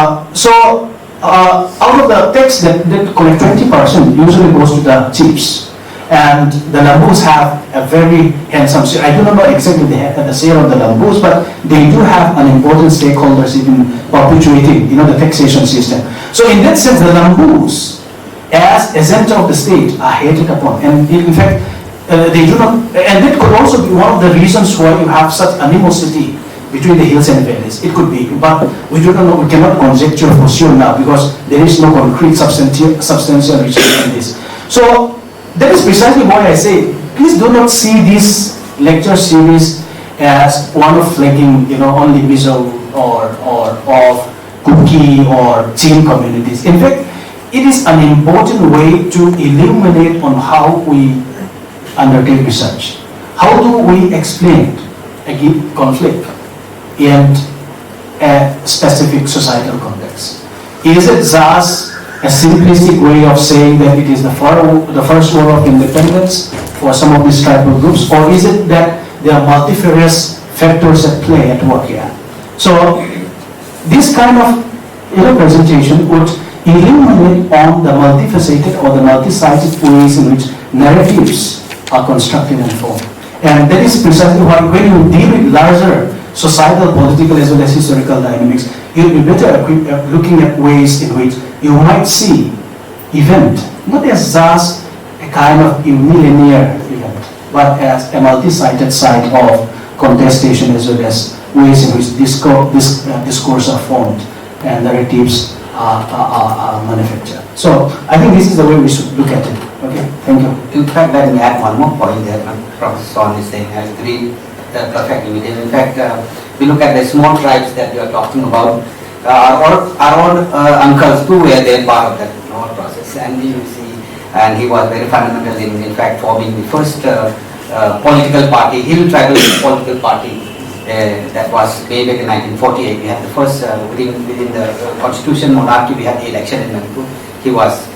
of the tax that collect 20% usually goes to the chiefs, and the Lambus have a very handsome share. I do not know exactly the share of the Lambus, but they do have an important stakeholders in perpetuating, the taxation system. So in that sense, the Lambus, as a center of the state, are hated upon, and in fact, they do not, and that could also be one of the reasons why you have such animosity between the hills and valleys. It could be, but we do not know, we cannot conjecture for sure now because there is no concrete substantial research in this. So that is precisely why I say, please do not see this lecture series as one of flagging, only Mizo or of Kuki or Chin communities. In fact, it is an important way to illuminate on how we undertake research. How do we explain a conflict in a specific societal context? Is it just a simplistic way of saying that it is the first war of independence for some of these tribal groups, or is it that there are multifarious factors at play at work here? So this kind of presentation would illuminate on the multifaceted or the multi-sided ways in which narratives are constructed and formed. And that is precisely why when you deal with larger societal, political as well as historical dynamics, you'll be better equipped at looking at ways in which you might see event, not as just a kind of unilinear event, but as a multi-sided side of contestation as well as ways in which discourse are formed and narratives are manufactured. So I think this is the way we should look at it. Okay, thank you. In fact, let me add one more point there. Professor Son is saying, I agree perfectly with him. In fact, we look at the small tribes that we are talking about. Our own uncles too were there part of that whole process, and you see, and he was very fundamental in fact forming the first political party, Hill Tribal Political Party. That was way back in 1948. We had the first within the constitution monarchy. We had the election in Manipur. He was